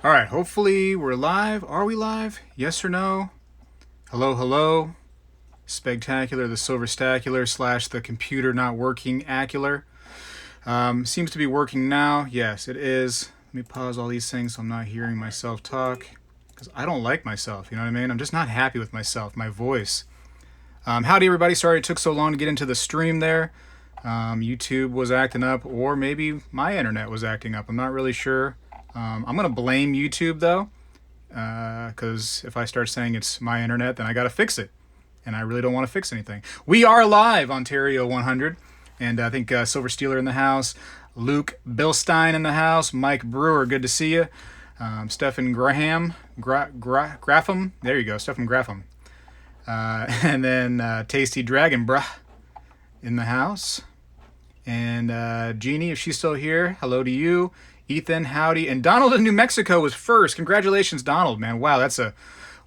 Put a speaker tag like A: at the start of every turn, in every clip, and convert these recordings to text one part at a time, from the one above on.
A: All right, hopefully we're live. Are we live? Yes or no? Hello, hello. Spegtacular, the Silverstacular / the computer not working acular. Seems to be working now. Yes, it is. Let me pause all these things so I'm not hearing myself talk. Because I don't like myself, you know what I mean? I'm just not happy with myself, my voice. Howdy, everybody. Sorry it took so long to get into the stream there. YouTube was acting up, or maybe my internet was acting up. I'm not really sure. I'm going to blame YouTube, though, because if I start saying it's my internet, then I got to fix it. And I really don't want to fix anything. We are live, Ontario 100. And I think Silver Steeler in the house. Luke Bilstein in the house. Mike Brewer, good to see you. Stephen Graham. Grapham. There you go, Stephen Grapham. And then Tasty Dragon, bruh, in the house. And Jeannie, if she's still here, hello to you. Ethan, howdy. And Donald in New Mexico was first. Congratulations, Donald, man. Wow,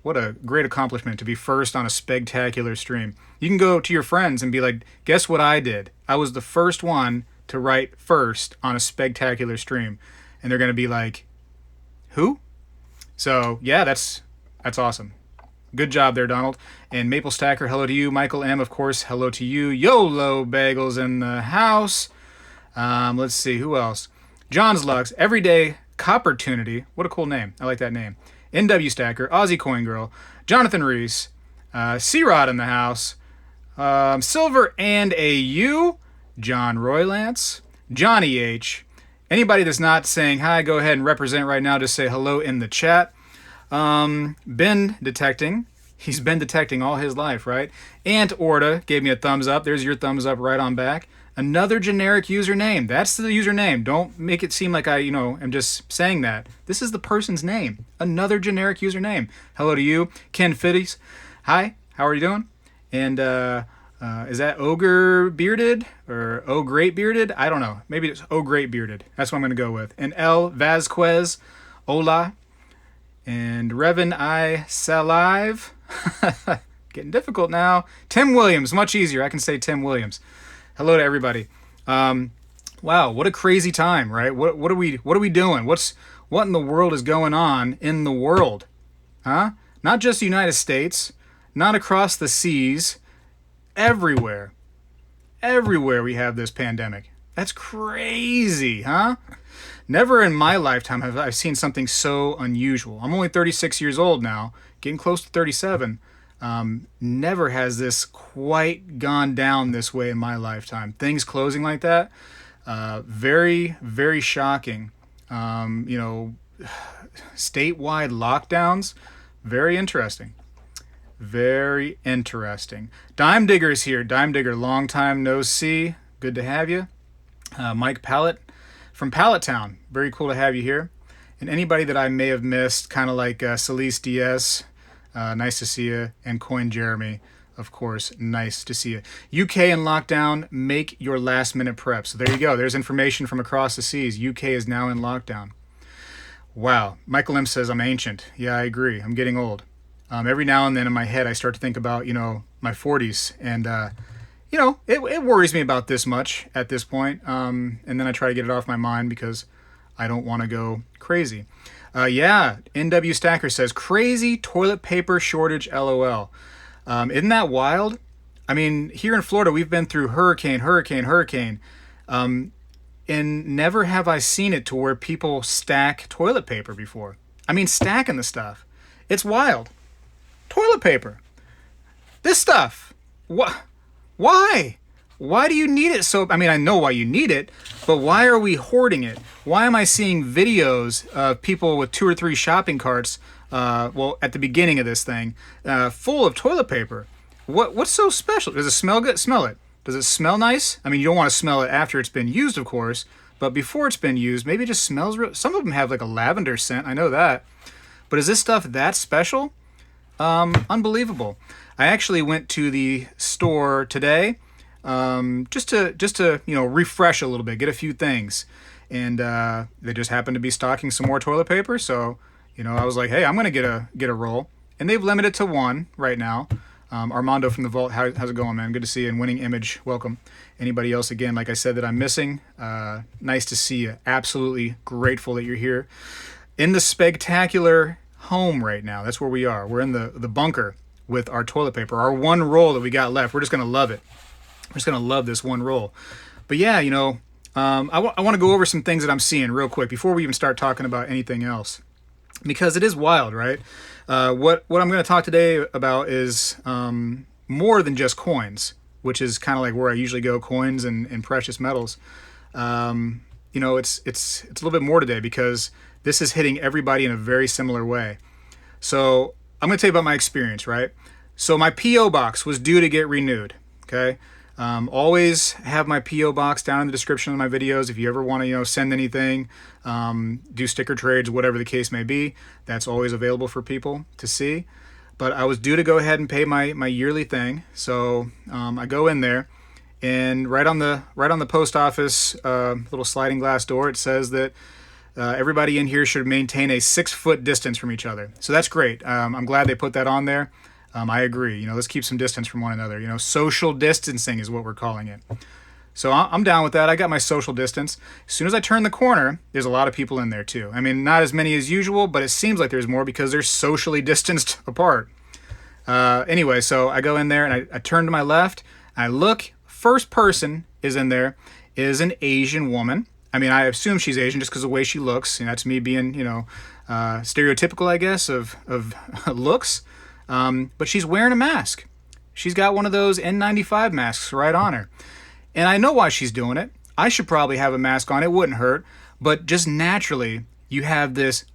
A: what a great accomplishment to be first on a Spegtacular stream. You can go to your friends and be like, guess what I did? I was the first one to write first on a Spegtacular stream. And they're going to be like, who? So, yeah, that's awesome. Good job there, Donald. And Maple Stacker, hello to you. Michael M., of course, hello to you. YOLO Bagels in the house. Let's see, who else? John's Lux, Everyday Coppertunity. What a cool name. I like that name. NW Stacker, Aussie Coin Girl, Jonathan Reese, C-Rod in the house, Silver and AU, John Roylance, Johnny H. Anybody that's not saying hi, go ahead and represent right now. Just say hello in the chat. Ben detecting. He's been detecting all his life, right? Ant Orta gave me a thumbs up. There's your thumbs up right on back. Another generic username. That's the username. Don't make it seem like I, am just saying that. This is the person's name. Another generic username. Hello to you. Ken Fitties. Hi, how are you doing? And is that Ogre Bearded or O Great Bearded? I don't know. Maybe it's O Great Bearded. That's what I'm going to go with. And L Vasquez. Hola. And Revan I Salive. Getting difficult now. Tim Williams. Much easier. I can say Tim Williams. Hello to everybody. Wow, what a crazy time, right? What are we doing? What in the world is going on in the world? Huh? Not just the United States, not across the seas, everywhere. Everywhere we have this pandemic. That's crazy, huh? Never in my lifetime have I seen something so unusual. I'm only 36 years old now, getting close to 37. Never has this quite gone down this way in my lifetime. Things closing like that, very, very shocking. Statewide lockdowns, very interesting. Very interesting. Dime Digger is here. Dime Digger, long time no see. Good to have you. Mike Pallet from Pallet Town. Very cool to have you here. And anybody that I may have missed, kind of like Celeste DS, nice to see you. And Coin Jeremy, of course, nice to see you. UK in lockdown, make your last minute prep. So there you go. There's information from across the seas. UK is now in lockdown. Wow. Michael M. says I'm ancient. Yeah, I agree. I'm getting old. Every now and then in my head, I start to think about, my 40s. And, it worries me about this much at this point. And then I try to get it off my mind because I don't want to go crazy. NW Stacker says, crazy toilet paper shortage, LOL. Isn't that wild? I mean, here in Florida, we've been through hurricane. And never have I seen it to where people stack toilet paper before. I mean, stacking the stuff. It's wild. Toilet paper. This stuff. What? Why? Why do you need it so? I mean, I know why you need it, but why are we hoarding it? Why am I seeing videos of people with 2 or 3 shopping carts, at the beginning of this thing, full of toilet paper? What's so special? Does it smell good? Smell it. Does it smell nice? I mean, you don't want to smell it after it's been used, of course, but before it's been used, maybe it just smells real. Some of them have like a lavender scent. I know that. But is this stuff that special? Unbelievable. I actually went to the store today, just to refresh a little bit, get a few things, and they just happened to be stocking some more toilet paper. So I was like, hey, I'm gonna get a roll, and they've limited to 1 right now. Armando from the Vault, how's it going, man? Good to see you. And Winning Image, welcome. Anybody else, again, like I said, that I'm missing, nice to see you. Absolutely grateful that you're here. in the Spegtacular home right now. That's where we are. We're in the bunker with our toilet paper, our one roll that we got left. We're just going to love it. We're just going to love this one roll. But yeah, I want to go over some things that I'm seeing real quick before we even start talking about anything else, because it is wild, right? What I'm going to talk today about is more than just coins, which is kind of like where I usually go, coins and precious metals. It's a little bit more today because this is hitting everybody in a very similar way. So I'm going to tell you about my experience, right? So my P.O. box was due to get renewed, okay? Always have my P.O. box down in the description of my videos. If you ever want to, send anything, do sticker trades, whatever the case may be, that's always available for people to see. But I was due to go ahead and pay my yearly thing. So I go in there, and right on the post office little sliding glass door, it says that everybody in here should maintain a 6-foot distance from each other. So that's great. I'm glad they put that on there. I agree. Let's keep some distance from one another. Social distancing is what we're calling it. So I'm down with that. I got my social distance. As soon as I turn the corner, there's a lot of people in there too. I mean, not as many as usual, but it seems like there's more because they're socially distanced apart. Anyway, so I go in there and I turn to my left. I look. First person is in there is an Asian woman. I mean, I assume she's Asian just because of the way she looks. That's me being, stereotypical, I guess, of looks. But she's wearing a mask. She's got one of those N95 masks right on her. And I know why she's doing it. I should probably have a mask on. It wouldn't hurt. But just naturally, you have this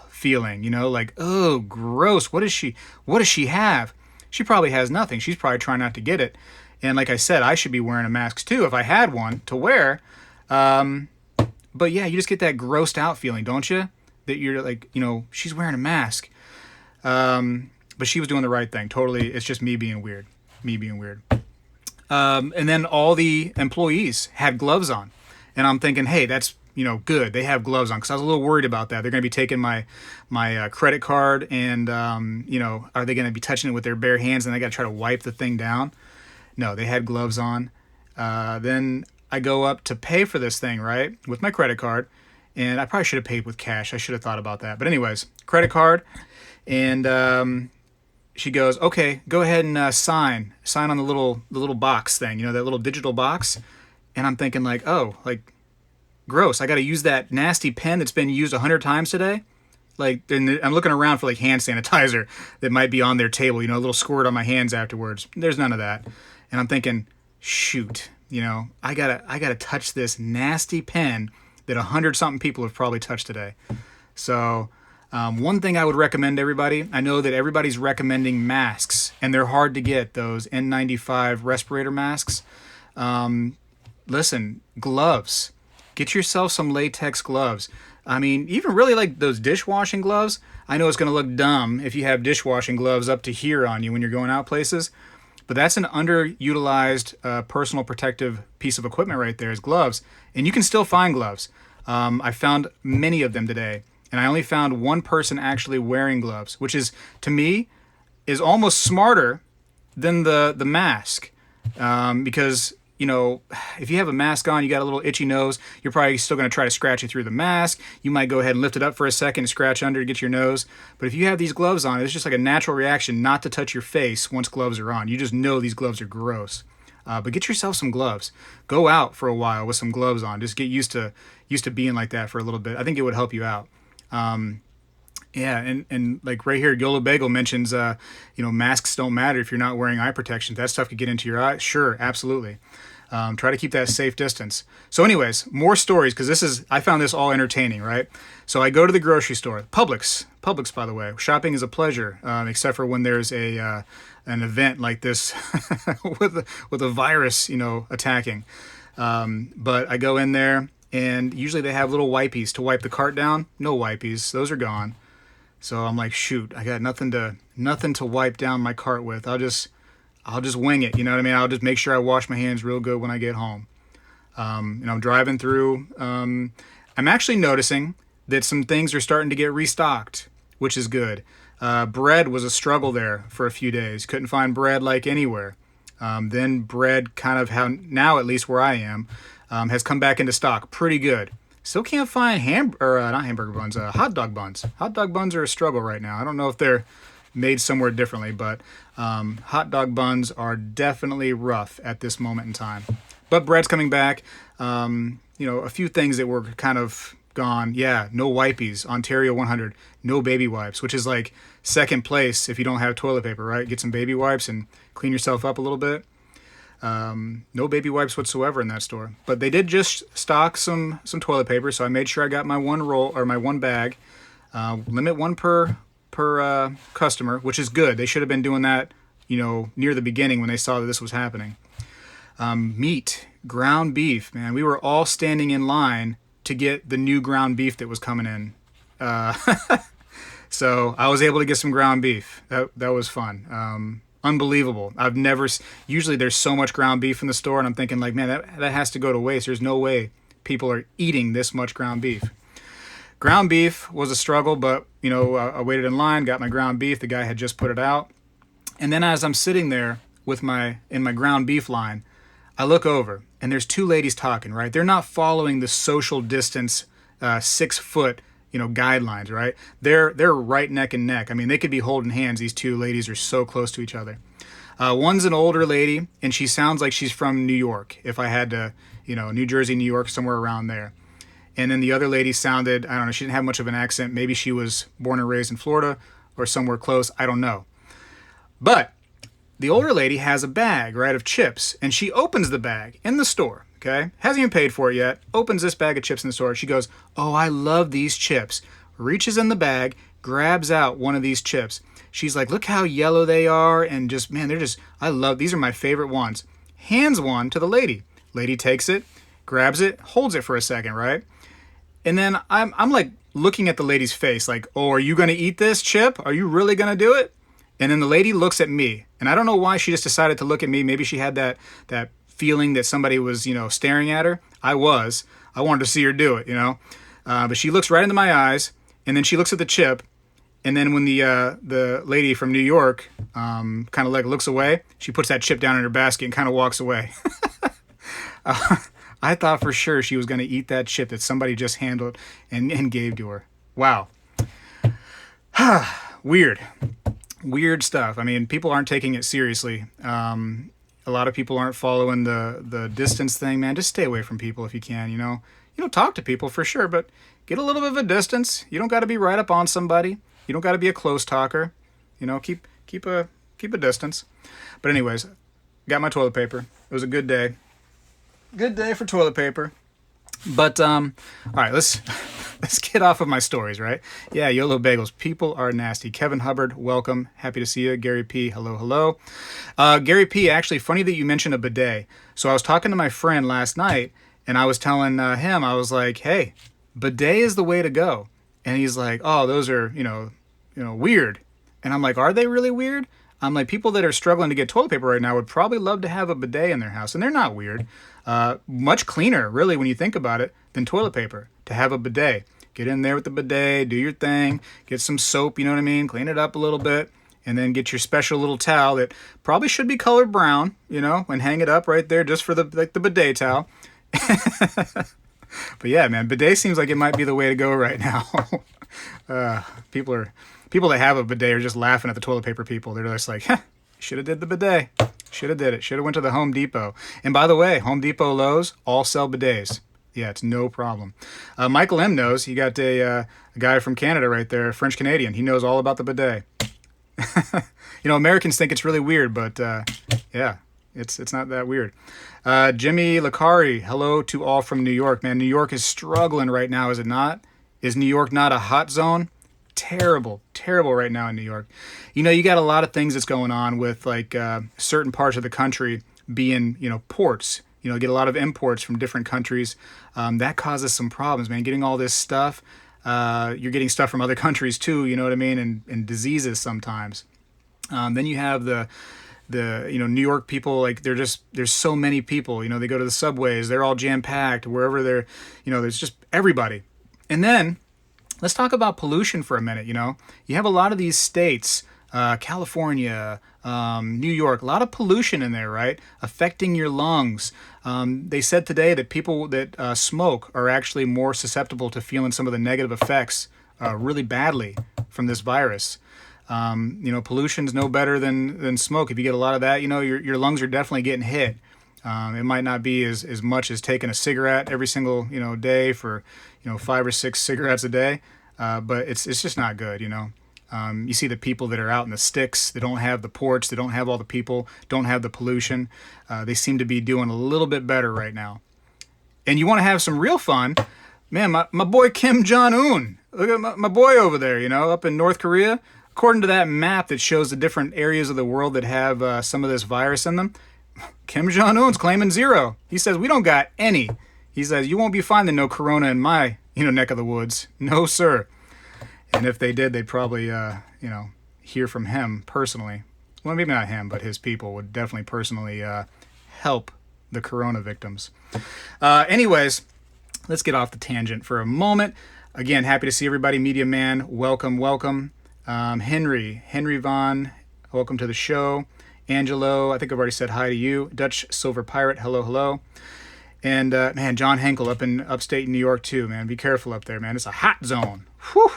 A: feeling, like, oh, gross. What does she have? She probably has nothing. She's probably trying not to get it. And like I said, I should be wearing a mask too if I had one to wear. But yeah, you just get that grossed out feeling, don't you? That you're like, she's wearing a mask. But she was doing the right thing. Totally. It's just me being weird. And then all the employees had gloves on. And I'm thinking, hey, that's, good. They have gloves on. Because I was a little worried about that. They're going to be taking my credit card and, are they going to be touching it with their bare hands and I got to try to wipe the thing down? No, they had gloves on. Then I go up to pay for this thing, right, with my credit card. And I probably should have paid with cash. I should have thought about that. But anyways, credit card. And she goes, okay, go ahead and sign on the little box thing, that little digital box. And I'm thinking like, oh, like, gross. I got to use that nasty pen that's been used 100 times today. Like, I'm looking around for like hand sanitizer that might be on their table, a little squirt on my hands afterwards. There's none of that. And I'm thinking, shoot, I gotta touch this nasty pen that 100-something people have probably touched today. So one thing I would recommend everybody, I know that everybody's recommending masks, and they're hard to get, those N95 respirator masks. Listen, gloves. Get yourself some latex gloves. I mean, even really like those dishwashing gloves. I know it's going to look dumb if you have dishwashing gloves up to here on you when you're going out places, but that's an underutilized personal protective piece of equipment right there is gloves, and you can still find gloves. I found many of them today. And I only found one person actually wearing gloves, which is, to me, is almost smarter than the mask. Because, if you have a mask on, you got a little itchy nose, you're probably still going to try to scratch it through the mask. You might go ahead and lift it up for a second and scratch under to get your nose. But if you have these gloves on, it's just like a natural reaction not to touch your face once gloves are on. You just know these gloves are gross. But get yourself some gloves. Go out for a while with some gloves on. Just get used to being like that for a little bit. I think it would help you out. Yeah, and like right here, Yolo Bagel mentions, masks don't matter if you're not wearing eye protection. That stuff could get into your eyes. Sure, absolutely. Try to keep that safe distance. So anyways, more stories, because I found this all entertaining, right? So I go to the grocery store, Publix, by the way. Shopping is a pleasure, except for when there's an event like this with a virus, attacking. But I go in there, and usually they have little wipies to wipe the cart down. No wipies. Those are gone. So I'm like, shoot, I got nothing to wipe down my cart with. I'll just wing it. You know what I mean? I'll just make sure I wash my hands real good when I get home. I'm driving through. I'm actually noticing that some things are starting to get restocked, which is good. Bread was a struggle there for a few days. Couldn't find bread like anywhere. Then bread kind of now at least where I am, has come back into stock pretty good. Still can't find not hamburger buns, hot dog buns. Hot dog buns are a struggle right now. I don't know if they're made somewhere differently, but hot dog buns are definitely rough at this moment in time. But bread's coming back. A few things that were kind of gone. Yeah, no wipies. Ontario 100. No baby wipes, which is like second place if you don't have toilet paper, right? Get some baby wipes and clean yourself up a little bit. No baby wipes whatsoever in that store. But they did just stock some toilet paper, so I made sure I got my one roll or my one bag. Limit one per customer, which is good. They should have been doing that, near the beginning when they saw that this was happening. Meat, ground beef, man. We were all standing in line to get the new ground beef that was coming in. So I was able to get some ground beef. That was fun. Unbelievable. Usually there's so much ground beef in the store, and I'm thinking like, man, that has to go to waste. There's no way people are eating this much ground beef. Ground beef was a struggle, but I waited in line, got my ground beef. The guy had just put it out, and then as I'm sitting there in my ground beef line, I look over and there's two ladies talking. Right, they're not following the social distance 6 foot guidelines, right? They're right neck and neck. I mean, they could be holding hands. These two ladies are so close to each other. One's an older lady, and she sounds like she's from New York. If I had to, New Jersey, New York, somewhere around there. And then the other lady sounded, I don't know, she didn't have much of an accent. Maybe she was born and raised in Florida or somewhere close. I don't know. But the older lady has a bag, right, of chips, and she opens the bag in the store. Okay, hasn't even paid for it yet, opens this bag of chips in the store. She goes, "Oh, I love these chips." Reaches in the bag, grabs out one of these chips. She's like, "Look how yellow they are," and just, man, these are my favorite ones. Hands one to the lady. Lady takes it, grabs it, holds it for a second, right? And then I'm like looking at the lady's face like, "Oh, are you going to eat this chip? Are you really going to do it?" And then the lady looks at me, and I don't know why she just decided to look at me. Maybe she had that feeling that somebody was, staring at her. I wanted to see her do it, but she looks right into my eyes, and then she looks at the chip, and then when the lady from New York kind of like looks away, she puts that chip down in her basket and kind of walks away. I thought for sure she was going to eat that chip that somebody just handled and gave to her. Wow. Weird stuff. I mean, people aren't taking it seriously. A lot of people aren't following the distance thing, man. Just stay away from people if you can, talk to people for sure, but get a little bit of a distance. You don't got to be right up on somebody. You don't got to be a close talker. Keep a distance. But anyways, got my toilet paper. It was a good day. Good day for toilet paper. But all right, let's get off of my stories, right? Yeah, YOLO Bagels. People are nasty. Kevin Hubbard, welcome. Happy to see you. Gary P, hello. Gary P, actually, funny that you mentioned a bidet. So I was talking to my friend last night, and I was telling him, I was like, hey, bidet is the way to go. And he's like, oh, those are, weird. And I'm like, are they really weird? I'm like, people that are struggling to get toilet paper right now would probably love to have a bidet in their house. And they're not weird. Much cleaner, really, when you think about it, than toilet paper, to have a bidet. Get in there with the bidet, do your thing, get some soap, you know what I mean? Clean it up a little bit, and then get your special little towel that probably should be colored brown, and hang it up right there just for the bidet towel. But yeah, man, bidet seems like it might be the way to go right now. People that have a bidet are just laughing at the toilet paper people. They're just like, should have did the bidet. Should have did it. Should have went to the Home Depot. And by the way, Home Depot, Lowe's, all sell bidets. Yeah, it's no problem. Michael M knows. He got a guy from Canada right there, French Canadian. He knows all about the bidet. Americans think it's really weird, but yeah, it's not that weird. Jimmy Lacari, hello to all from New York. Man, New York is struggling right now, is it not? Is New York not a hot zone? Terrible right now in New York. You got a lot of things that's going on with like certain parts of the country being, ports. Get a lot of imports from different countries. That causes some problems, man. Getting all this stuff. You're getting stuff from other countries too, you know what I mean? And diseases sometimes. Then you have the New York people, like there's so many people, they go to the subways, they're all jam-packed, wherever they're, there's just everybody. And then let's talk about pollution for a minute. You have a lot of these states, California, New York, a lot of pollution in there, right? Affecting your lungs. They said today that people that smoke are actually more susceptible to feeling some of the negative effects really badly from this virus. Pollution's no better than smoke. If you get a lot of that, your lungs are definitely getting hit. It might not be as much as taking a cigarette every single day for 5 or 6 cigarettes a day, but it's just not good. You see the people that are out in the sticks. They don't have the ports. They don't have all the people. Don't have the pollution. They seem to be doing a little bit better right now. And you want to have some real fun, man. My boy Kim Jong-un. Look at my boy over there. Up in North Korea. According to that map that shows the different areas of the world that have some of this virus in them, Kim Jong-un's claiming 0. He says, we don't got any. He says, you won't be finding no corona in my, neck of the woods. No, sir. And if they did, they'd probably, hear from him personally. Well, maybe not him, but his people would definitely personally help the corona victims. Anyways, let's get off the tangent for a moment. Again, happy to see everybody. Media Man, welcome, welcome. Henry Vaughn, welcome to the show. Angelo, I think I've already said hi to you. Dutch Silver Pirate, hello, hello. And, man, John Henkel up in upstate New York, too, man. Be careful up there, man. It's a hot zone. Whew.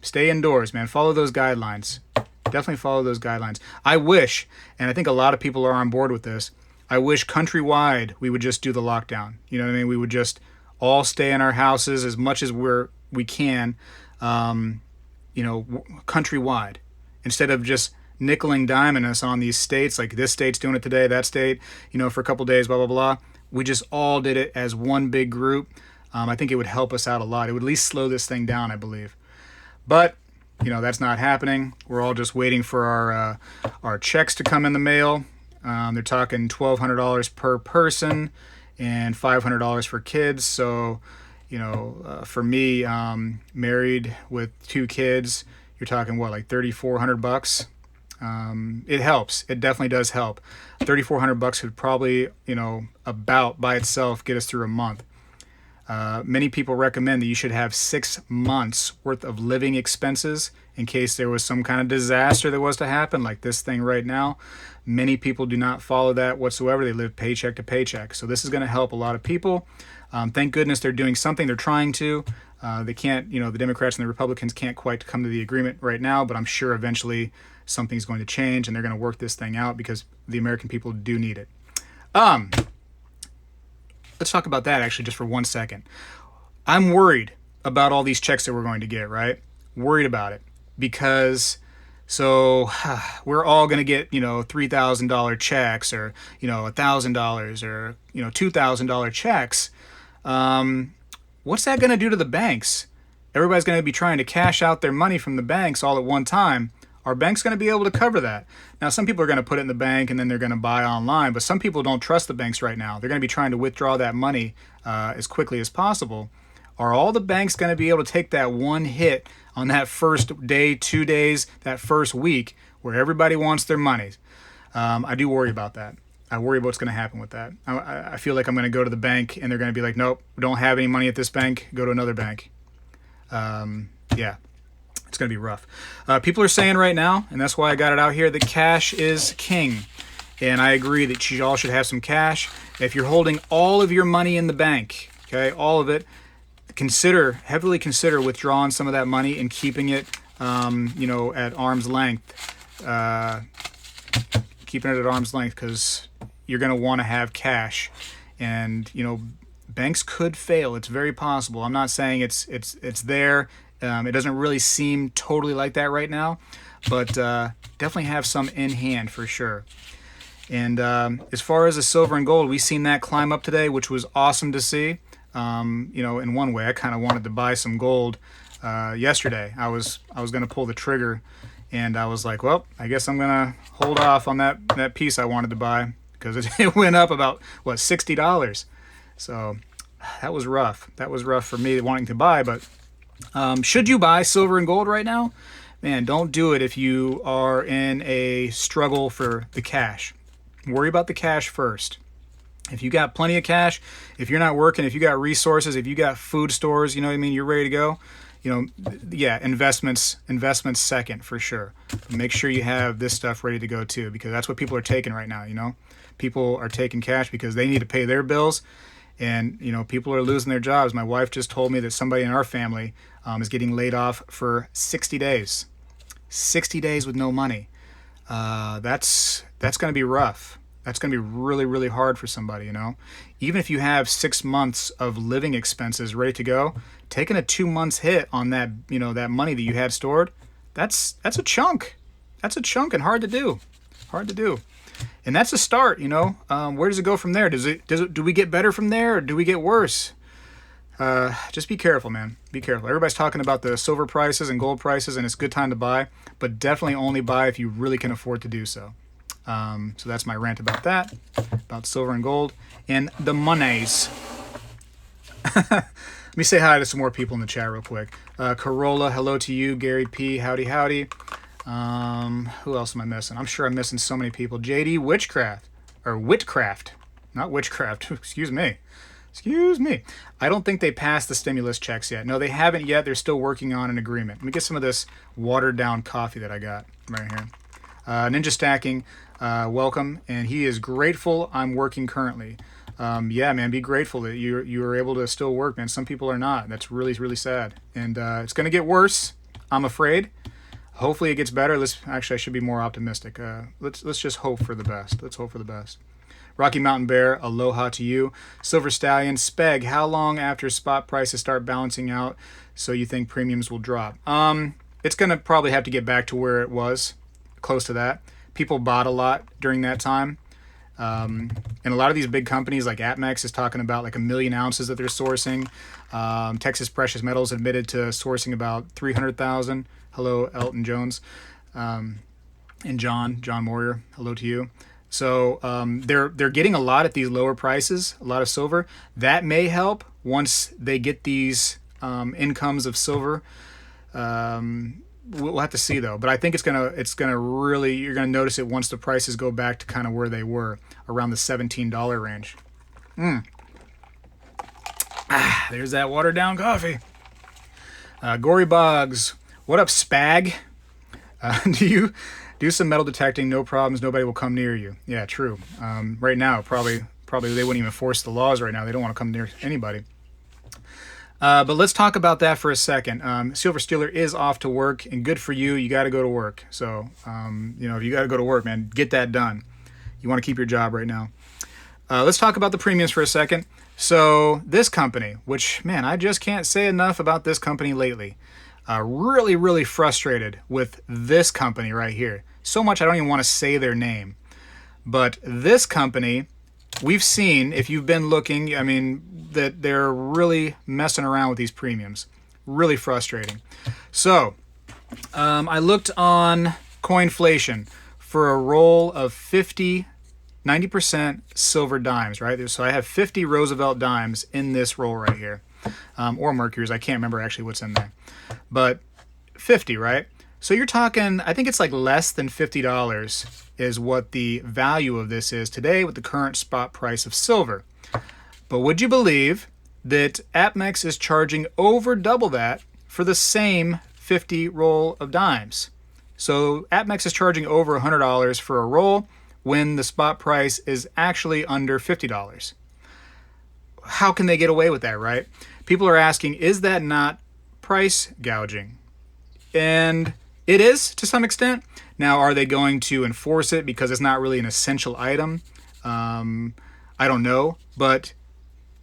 A: Stay indoors, man. Follow those guidelines. Definitely follow those guidelines. I wish, and I think a lot of people are on board with this, I wish countrywide we would just do the lockdown. You know what I mean? We would just all stay in our houses as much as we can, countrywide. Instead of just nickel and diming us on these states, like this state's doing it today, that state, for a couple days, blah, blah, blah. We just all did it as one big group. I think it would help us out a lot. It would at least slow this thing down, I believe. But, that's not happening. We're all just waiting for our checks to come in the mail. They're talking $1,200 per person and $500 for kids. So, for me, married with 2 kids, you're talking like $3,400. It helps. It definitely does help. $3,400 could probably, about by itself get us through a month. Many people recommend that you should have 6 months worth of living expenses in case there was some kind of disaster that was to happen, like this thing right now. Many people do not follow that whatsoever. They live paycheck to paycheck. So this is going to help a lot of people. Thank goodness they're doing something. They're trying to. They can't, the Democrats and the Republicans can't quite come to the agreement right now, but I'm sure eventually something's going to change and they're going to work this thing out because the American people do need it. Let's talk about that actually just for 1 second. I'm worried about all these checks that we're going to get, right? Worried about it because we're all going to get, $3,000 checks or, $1,000 or, $2,000 checks. What's that going to do to the banks? Everybody's going to be trying to cash out their money from the banks all at one time. Are banks going to be able to cover that? Now, some people are going to put it in the bank and then they're going to buy online, but some people don't trust the banks right now. They're going to be trying to withdraw that money as quickly as possible. Are all the banks going to be able to take that one hit on that first day, 2 days, that first week where everybody wants their money? I do worry about that. I worry about what's going to happen with that. I feel like I'm going to go to the bank and they're going to be like, nope, we don't have any money at this bank. Go to another bank. Yeah. It's going to be rough. People are saying right now, and that's why I got it out here, that cash is king. And I agree that you all should have some cash. If you're holding all of your money in the bank, okay, all of it, heavily consider withdrawing some of that money and keeping it, at arm's length. Keeping it at arm's length because you're going to want to have cash. And, banks could fail. It's very possible. I'm not saying it's there. It doesn't really seem totally like that right now, but definitely have some in hand for sure. And as far as the silver and gold, we've seen that climb up today, which was awesome to see. In one way, I kind of wanted to buy some gold yesterday. I was going to pull the trigger, and I was like, well, I guess I'm going to hold off on that piece I wanted to buy because it went up about, $60. So that was rough. That was rough for me wanting to buy, but should you buy silver and gold right now? Man, don't do it if you are in a struggle for the cash. Worry about the cash first. If you got plenty of cash, if you're not working, if you got resources, if you got food stores, you're ready to go, Yeah, investments second for sure. But make sure you have this stuff ready to go too, because that's what people are taking right now. People are taking cash because they need to pay their bills, and people are losing their jobs. My wife just told me that somebody in our family is getting laid off for 60 days. 60 days with no money. That's going to be rough. That's going to be really, really hard for somebody, Even if you have 6 months of living expenses ready to go, taking a 2 months hit on that, that money that you had stored, that's a chunk. That's a chunk and hard to do. Hard to do. And that's a start, Where does it go from there? Do we get better from there, or do we get worse? Just be careful, man. Be careful. Everybody's talking about the silver prices and gold prices, and it's a good time to buy, but definitely only buy if you really can afford to do so. So that's my rant about that, about silver and gold and the monies. Let me say hi to some more people in the chat real quick. Corolla, hello to you. Gary P, howdy, howdy. Who else am I missing? I'm sure I'm missing so many people. JD Whitcraft, not Witchcraft. Excuse me. I don't think they passed the stimulus checks yet. No, they haven't yet. They're still working on an agreement. Let me get some of this watered down coffee that I got right here. Ninja Stacking, welcome. And he is grateful I'm working currently. Yeah, man, be grateful that you are able to still work, man. Some people are not. That's really, really sad. And it's going to get worse, I'm afraid. Hopefully it gets better. I should be more optimistic. Let's just hope for the best. Let's hope for the best. Rocky Mountain Bear, aloha to you. Silver Stallion, Speg, how long after spot prices start balancing out so you think premiums will drop? It's going to probably have to get back to where it was, close to that. People bought a lot during that time. And a lot of these big companies like APMEX is talking about like 1 million ounces that they're sourcing. Texas Precious Metals admitted to sourcing about 300,000. Hello, Elton Jones. And John Moyer, hello to you. So they're getting a lot at these lower prices, a lot of silver. That may help once they get these incomes of silver. We'll have to see though. But I think it's gonna really, you're gonna notice it once the prices go back to kind of where they were, around the $17 range. There's that watered down coffee. Gory Boggs, what up, Spag? Do you do some metal detecting? No problems. Nobody will come near you. Yeah, true. Right now, probably they wouldn't even force the laws right now. They don't want to come near anybody. But let's talk about that for a second. Silver Stealer is off to work, and good for you. You got to go to work. So, if you got to go to work, man, get that done. You want to keep your job right now. Let's talk about the premiums for a second. So this company, which, man, I just can't say enough about this company lately. Really, really frustrated with this company right here. So much I don't even want to say their name. But this company, we've seen, if you've been looking, that they're really messing around with these premiums. Really frustrating. So, I looked on Coinflation for a roll of 90% silver dimes, right? So I have 50 Roosevelt dimes in this roll right here. Or Mercury's, I can't remember actually what's in there. But 50, right? So you're talking, I think it's like less than $50 is what the value of this is today with the current spot price of silver. But would you believe that APMEX is charging over double that for the same 50 roll of dimes? So APMEX is charging over $100 for a roll when the spot price is actually under $50. How can they get away with that, right? People are asking, is that not price gouging? And it is to some extent. Now, are they going to enforce it because it's not really an essential item? I don't know, but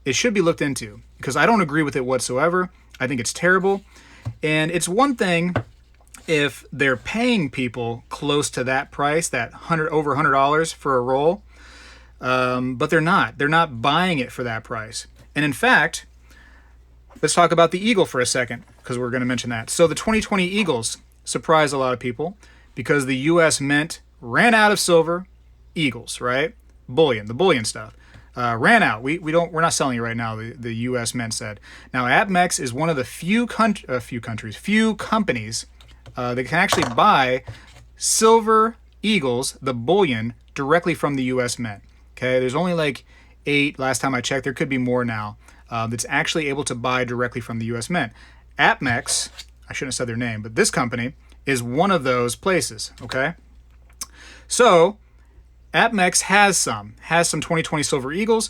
A: it should be looked into because I don't agree with it whatsoever. I think it's terrible. And it's one thing if they're paying people close to that price, that over $100 for a roll, but they're not. They're not buying it for that price. And in fact, let's talk about the Eagle for a second because we're going to mention that. So the 2020 Eagles surprised a lot of people because the U.S. Mint ran out of silver Eagles, right? Bullion, the bullion stuff. Ran out. We're not selling it right now. The U.S. Mint said. Now APMEX is one of the few companies that can actually buy silver Eagles, the bullion, directly from the U.S. Mint. Okay, there's only like 8 last time I checked. There could be more now that's actually able to buy directly from the U.S. Mint. AppMex, I shouldn't have said their name, but this company is one of those places, okay? So AppMex has some 2020 Silver Eagles.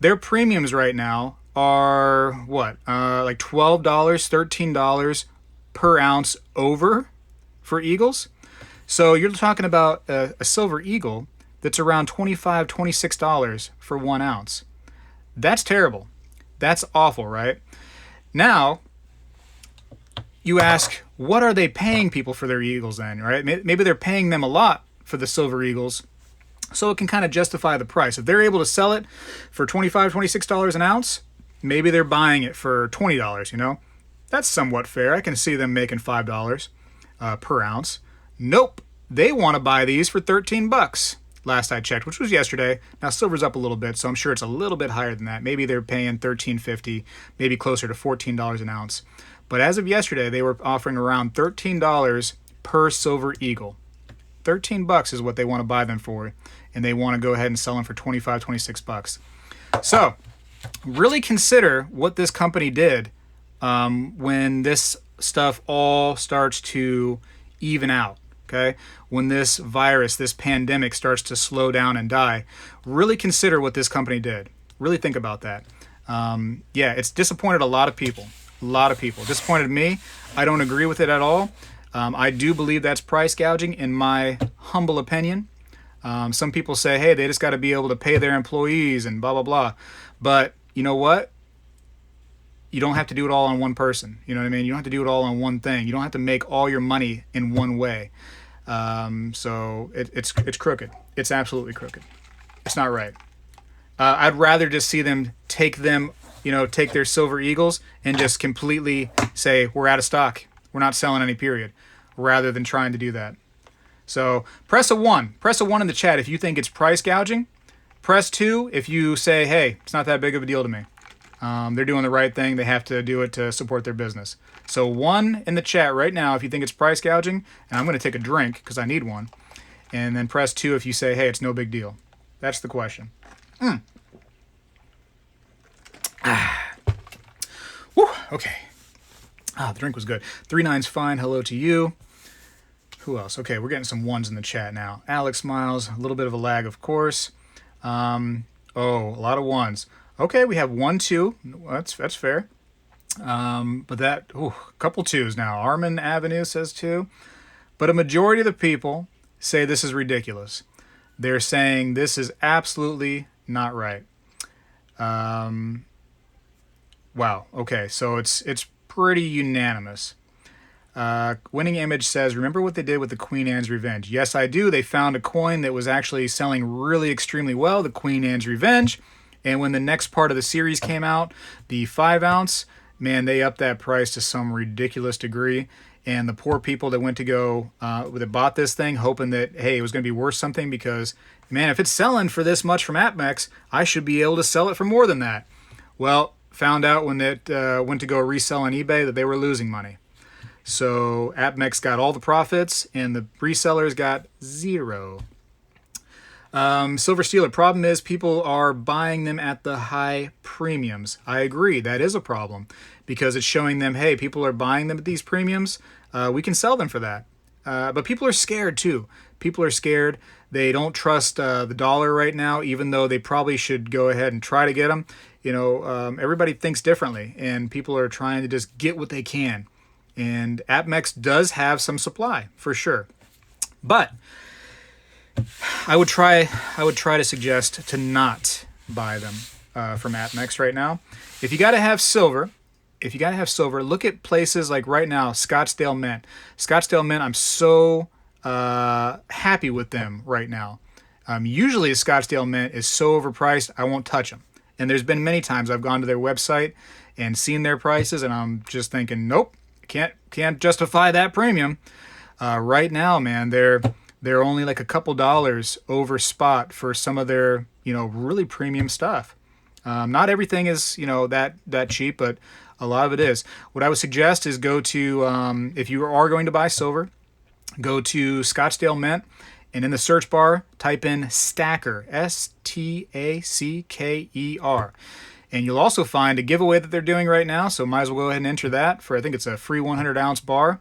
A: Their premiums right now are what? Like $12, $13 per ounce over for Eagles. So you're talking about a Silver Eagle that's around $25, $26 for 1 ounce. That's terrible. That's awful, right? Now, you ask, what are they paying people for their Eagles then, right? Maybe they're paying them a lot for the Silver Eagles, so it can kind of justify the price. If they're able to sell it for $25, $26 an ounce, maybe they're buying it for $20, you know? That's somewhat fair. I can see them making $5 per ounce. Nope. They want to buy these for 13 bucks. Last I checked, which was yesterday. Now silver's up a little bit, so I'm sure it's a little bit higher than that. Maybe they're paying $13.50, maybe closer to $14 an ounce. But as of yesterday, they were offering around $13 per Silver Eagle. 13 bucks is what they want to buy them for, and they want to go ahead and sell them for 25, 26 bucks. So, really consider what this company did when this stuff all starts to even out. Okay, when this virus, this pandemic starts to slow down and die, really consider what this company did. Really think about that. Yeah, it's disappointed a lot of people. A lot of people. Disappointed me. I don't agree with it at all. I do believe that's price gouging, in my humble opinion. Some people say, hey, they just got to be able to pay their employees and blah, blah, blah. But you know what? You don't have to do it all on one person. You know what I mean? You don't have to do it all on one thing. You don't have to make all your money in one way. So it's crooked. It's absolutely crooked. It's not right. I'd rather just see them take their Silver Eagles and just completely say, we're out of stock. We're not selling any, period, rather than trying to do that. So press a 1. Press a 1 in the chat if you think it's price gouging. Press 2 if you say, hey, it's not that big of a deal to me. They're doing the right thing. They have to do it to support their business. So 1 in the chat right now if you think it's price gouging, and I'm going to take a drink because I need one. And then press 2 if you say, hey, it's no big deal. That's the question. Woo, okay. The drink was good. 39's fine. Hello to you. Who else? Okay, we're getting some 1s in the chat now. Alex Miles, a little bit of a lag, of course. A lot of 1s. Okay, we have 1, 2. That's fair. But a couple 2s now. Armin Avenue says 2. But a majority of the people say this is ridiculous. They're saying this is absolutely not right. Wow. Okay, so it's pretty unanimous. Winning Image says, remember what they did with the Queen Anne's Revenge? Yes, I do. They found a coin that was actually selling really extremely well, the Queen Anne's Revenge. And when the next part of the series came out, the 5 ounce, man, they upped that price to some ridiculous degree. And the poor people that went to go, that bought this thing, hoping that, hey, it was going to be worth something because, man, if it's selling for this much from AppMex, I should be able to sell it for more than that. Well, found out when it went to go resell on eBay that they were losing money. So AppMex got all the profits and the resellers got 0. Silver Stealer, problem is people are buying them at the high premiums. I agree, that is a problem because it's showing them, hey, people are buying them at these premiums. We can sell them for that. But people are scared too. People are scared. They don't trust the dollar right now, even though they probably should go ahead and try to get them. Everybody thinks differently, and people are trying to just get what they can. And AppMex does have some supply for sure, but I would try to suggest to not buy them from AppMex right now. If you got to have silver, look at places like right now, Scottsdale Mint. Scottsdale Mint, I'm so happy with them right now. Usually a Scottsdale Mint is so overpriced, I won't touch them. And there's been many times I've gone to their website and seen their prices, and I'm just thinking, nope, can't justify that premium. Right now, man, they're only like a couple dollars over spot for some of their, really premium stuff. Not everything is, that cheap, but a lot of it is. What I would suggest is go to, if you are going to buy silver, go to Scottsdale Mint, and in the search bar, type in Stacker, Stacker. And you'll also find a giveaway that they're doing right now, so might as well go ahead and enter that for, I think it's a free 100-ounce bar.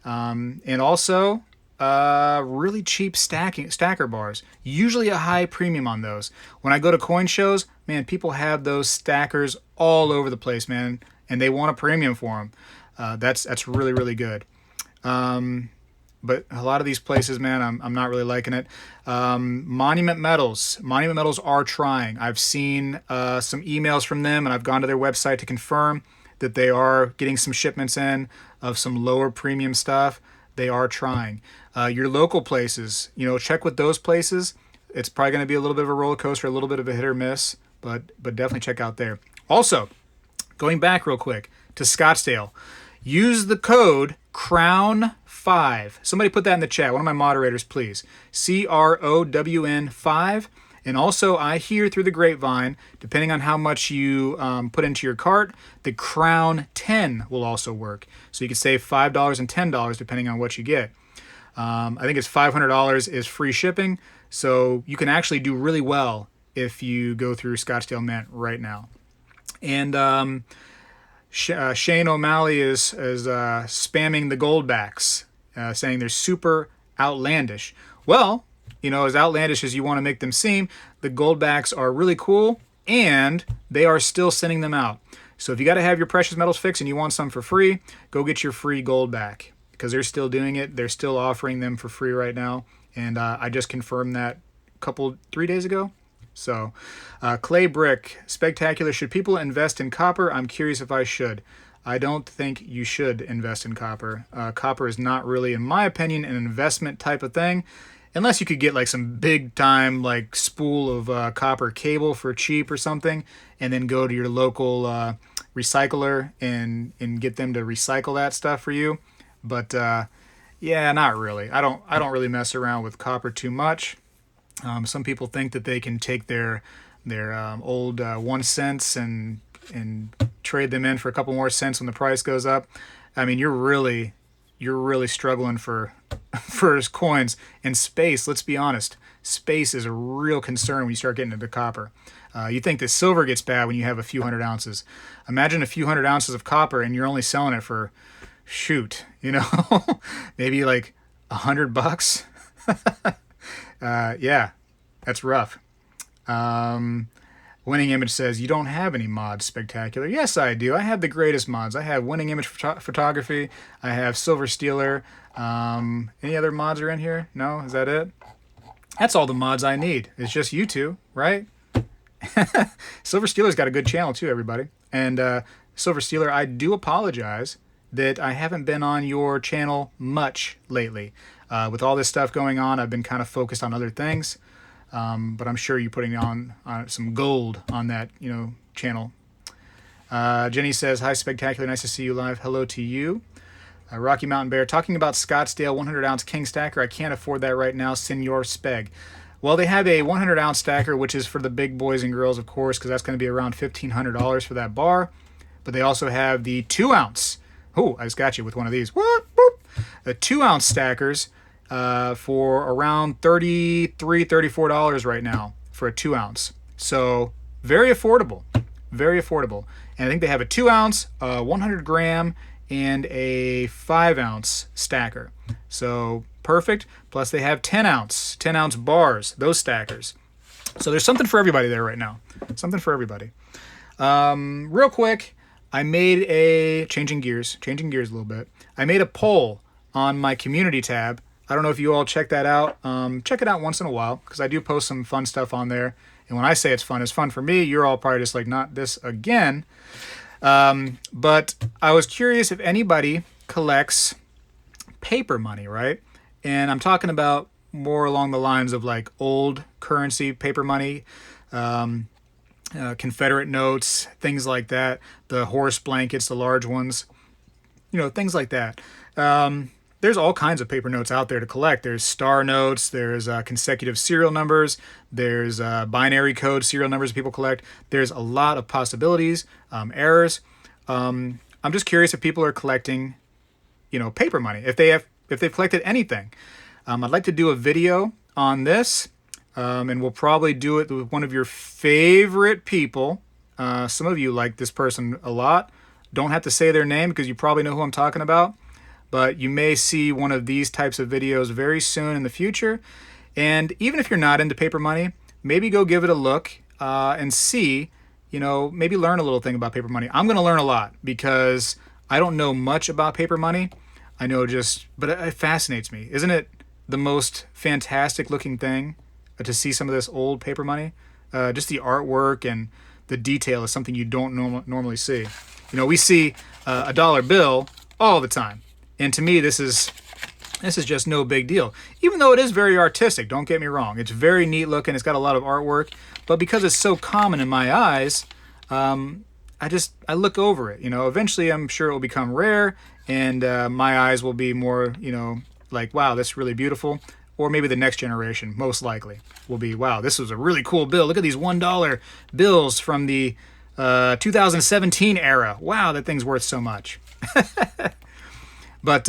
A: And also really cheap stacker bars. Usually a high premium on those. When I go to coin shows, man, people have those stackers all over the place, man, and they want a premium for them. That's really, really good. But a lot of these places, man, I'm not really liking it. Monument Metals. Monument Metals are trying. I've seen some emails from them, and I've gone to their website to confirm that they are getting some shipments in of some lower premium stuff. They are trying. Your local places, check with those places. It's probably going to be a little bit of a roller coaster, a little bit of a hit or miss, but definitely check out there. Also, going back real quick to Scottsdale, use the code CROWN5. Somebody put that in the chat. One of my moderators, please. CROWN5. And also, I hear through the grapevine, depending on how much you put into your cart, the Crown 10 will also work. So you can save $5 and $10 depending on what you get. I think it's $500 is free shipping. So you can actually do really well if you go through Scottsdale Mint right now. And Shane O'Malley is spamming the goldbacks, saying they're super outlandish. Well, as outlandish as you want to make them seem, the goldbacks are really cool, and they are still sending them out. So if you got to have your precious metals fixed and you want some for free, go get your free gold back, because they're still doing it. They're still offering them for free right now, and I just confirmed that 3 days ago. So, Clay Brick, Spegtacular, should people invest in copper? I'm curious if I should. I don't think you should invest in copper. Copper is not really, in my opinion, an investment type of thing, unless you could get like some big time like spool of copper cable for cheap or something, and then go to your local recycler and get them to recycle that stuff for you. But yeah, not really. I don't really mess around with copper too much. Some people think that they can take their old 1 cents and trade them in for a couple more cents when the price goes up. I mean, you're really struggling for coins. And space, let's be honest, space is a real concern when you start getting into copper. You think that silver gets bad when you have a few 100 ounces. Imagine a few 100 ounces of copper and you're only selling it for, maybe like $100. Yeah, that's rough. Winning Image says, you don't have any mods, Spectacular. Yes, I do. I have the greatest mods. I have Winning Image Photography. I have Silver Stealer. Any other mods are in here? No? Is that it? That's all the mods I need. It's just you two, right? Silver Stealer's got a good channel too, everybody. And Silver Stealer, I do apologize that I haven't been on your channel much lately. With all this stuff going on, I've been kind of focused on other things. But I'm sure you're putting on some gold on that, channel. Jenny says, hi, Spectacular. Nice to see you live. Hello to you. Rocky Mountain Bear, talking about Scottsdale 100-ounce King Stacker. I can't afford that right now. Senor Speg. Well, they have a 100-ounce stacker, which is for the big boys and girls, of course, because that's going to be around $1,500 for that bar. But they also have the 2-ounce. Oh, I just got you with one of these. What? Boop. The 2-ounce stackers for around $33, $34 right now for a 2-ounce. So very affordable. Very affordable. And I think they have a 2-ounce, 100 gram, and a 5-ounce stacker. So perfect. Plus they have 10-ounce bars, those stackers. So there's something for everybody there right now. Something for everybody. Real quick, I made changing gears a little bit. I made a poll on my community tab. I don't know if you all check that out. Check it out once in a while, because I do post some fun stuff on there. And when I say it's fun for me. You're all probably just like, not this again. But I was curious if anybody collects paper money, right? And I'm talking about more along the lines of like old currency paper money, Confederate notes, things like that, the horse blankets, the large ones, things like that. There's all kinds of paper notes out there to collect. There's star notes, there's consecutive serial numbers, there's binary code serial numbers people collect. There's a lot of possibilities, errors. I'm just curious if people are collecting, paper money, if they've collected anything. I'd like to do a video on this, and we'll probably do it with one of your favorite people, Some of you like this person a lot. Don't have to say their name because you probably know who I'm talking about. But you may see one of these types of videos very soon in the future. And even if you're not into paper money, maybe go give it a look and see, maybe learn a little thing about paper money. I'm going to learn a lot because I don't know much about paper money. I know but it fascinates me. Isn't it the most fantastic looking thing to see some of this old paper money? Just the artwork and the detail is something you don't normally see. We see a dollar bill all the time. And to me, this is just no big deal. Even though it is very artistic, don't get me wrong. It's very neat looking. It's got a lot of artwork. But because it's so common in my eyes, I look over it. Eventually I'm sure it will become rare and my eyes will be more, like, wow, that's really beautiful. Or maybe the next generation, most likely, will be, wow, this was a really cool bill. Look at these $1 bills from the 2017 era. Wow, that thing's worth so much. But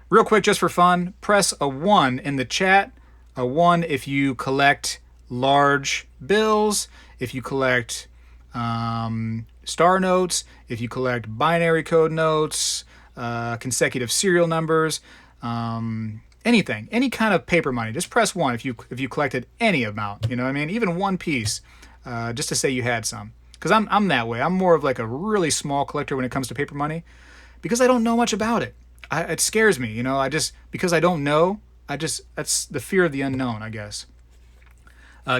A: real quick, just for fun, press a 1 in the chat. A 1 if you collect large bills, if you collect star notes, if you collect binary code notes, consecutive serial numbers, anything, any kind of paper money. Just press 1 if you collected any amount. You know what I mean? Even one piece, just to say you had some. Because I'm that way. I'm more of like a really small collector when it comes to paper money, because I don't know much about it. It scares me, because I don't know. That's the fear of the unknown, I guess.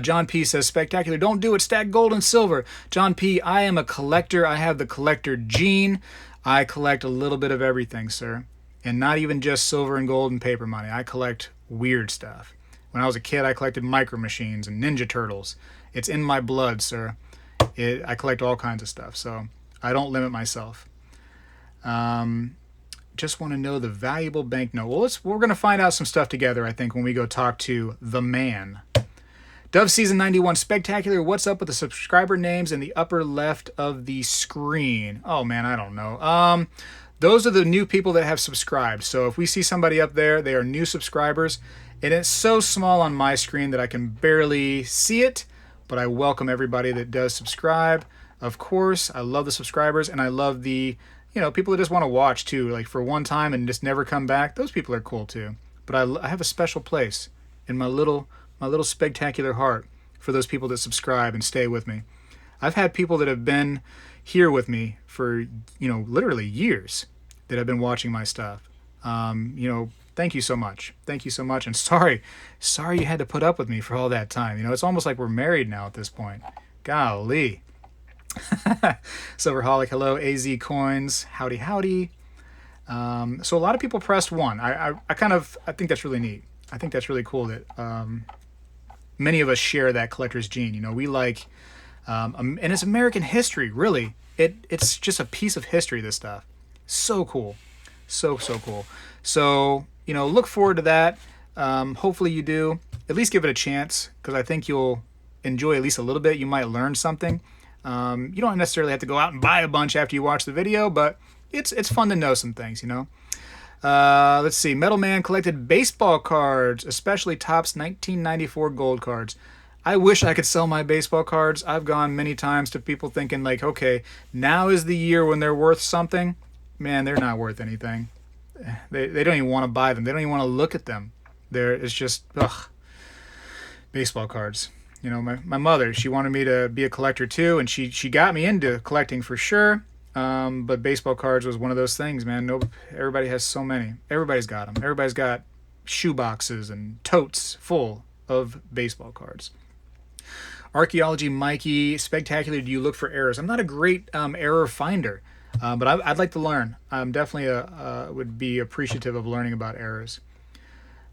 A: John P says, Spectacular, don't do it, stack gold and silver. John P, I am a collector. I have the collector gene. I collect a little bit of everything, sir. And not even just silver and gold and paper money. I collect weird stuff. When I was a kid, I collected Micro Machines and Ninja Turtles. It's in my blood, sir. I collect all kinds of stuff, so I don't limit myself. Just want to know the valuable banknote. Well, we're going to find out some stuff together, I think, when we go talk to the man. Dove Season 91, Spectacular, what's up with the subscriber names in the upper left of the screen? Oh, man, I don't know. Those are the new people that have subscribed. So if we see somebody up there, they are new subscribers. And it's so small on my screen that I can barely see it. But I welcome everybody that does subscribe. Of course, I love the subscribers, and I love the people that just want to watch too, like for one time and just never come back. Those people are cool too. But I have a special place in my little spectacular heart for those people that subscribe and stay with me. I've had people that have been here with me for literally years that have been watching my stuff. Thank you so much. Thank you so much. And sorry you had to put up with me for all that time. It's almost like we're married now at this point. Golly. Silverholic, hello. AZ Coins, howdy. So a lot of people pressed 1. I think that's really neat. I think that's really cool that many of us share that collector's gene. We like, and it's American history, really. It's just a piece of history, this stuff. So cool. So cool. So, look forward to that. Hopefully you do. At least give it a chance, because I think you'll enjoy at least a little bit. You might learn something. You don't necessarily have to go out and buy a bunch after you watch the video, but it's fun to know some things, Let's see. Metal Man collected baseball cards, especially Topps 1994 gold cards. I wish I could sell my baseball cards. I've gone many times to people thinking like, okay, now is the year when they're worth something. Man, they're not worth anything. They don't even want to buy them. They don't even want to look at them. It's just, baseball cards. My mother, she wanted me to be a collector too, and she got me into collecting for sure. But baseball cards was one of those things, man. Everybody has so many. Everybody's got them. Everybody's got shoe boxes and totes full of baseball cards. Archaeology Mikey, Spectacular, do you look for errors? I'm not a great error finder, but I'd like to learn. I'm definitely would be appreciative of learning about errors.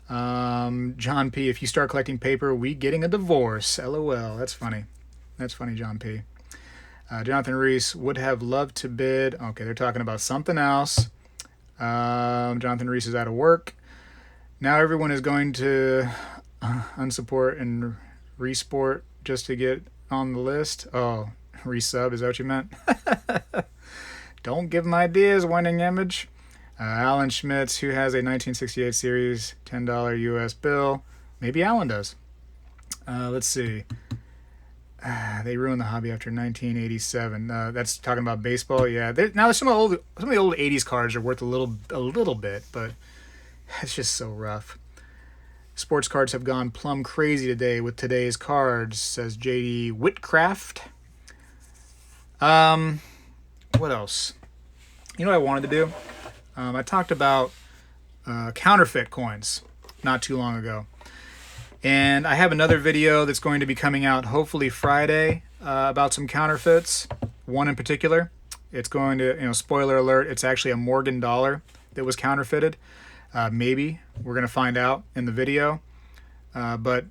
A: John P, if you start collecting paper, we getting a divorce. LOL. That's funny. That's funny, John P. Jonathan Reese would have loved to bid. Okay, they're talking about something else. Jonathan Reese is out of work. Now everyone is going to unsupport and resport just to get on the list. Oh, resub, is that what you meant? Don't give them ideas, winning image. Alan Schmitz, who has a 1968 series $10 US bill. Maybe Alan does. Let's see. They ruined the hobby after 1987. That's talking about baseball. Yeah, now some of the old '80s cards are worth a little bit, but it's just so rough. Sports cards have gone plumb crazy today with today's cards, says JD Whitcraft. What else? You know what I wanted to do? I talked about counterfeit coins not too long ago. And I have another video that's going to be coming out hopefully Friday about some counterfeits. One in particular. It's going to, spoiler alert, it's actually a Morgan dollar that was counterfeited. Maybe. We're going to find out in the video. But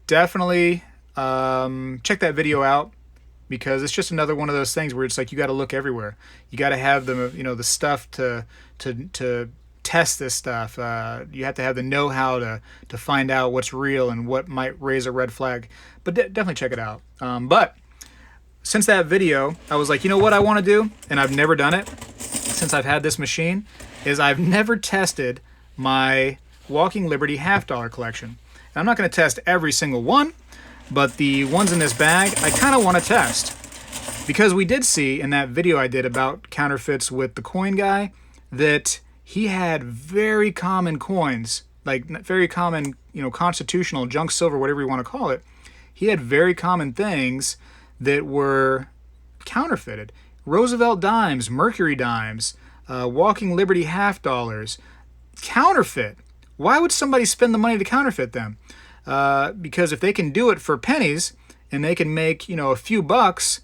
A: definitely check that video out, because it's just another one of those things where it's like you got to look everywhere. You got to have the stuff to test this stuff. You have to have the know-how to find out what's real and what might raise a red flag. But definitely check it out. But since that video, I was like, you know what I want to do, and I've never done it since I've had this machine, is I've never tested my Walking Liberty half-dollar collection. And I'm not going to test every single one, but the ones in this bag, I kind of want to test. Because we did see in that video I did about counterfeits with the coin guy that he had very common coins, like very common, constitutional, junk silver, whatever you want to call it. He had very common things that were counterfeited. Roosevelt dimes, Mercury dimes, Walking Liberty half dollars, counterfeit. Why would somebody spend the money to counterfeit them? Because if they can do it for pennies and they can make, a few bucks,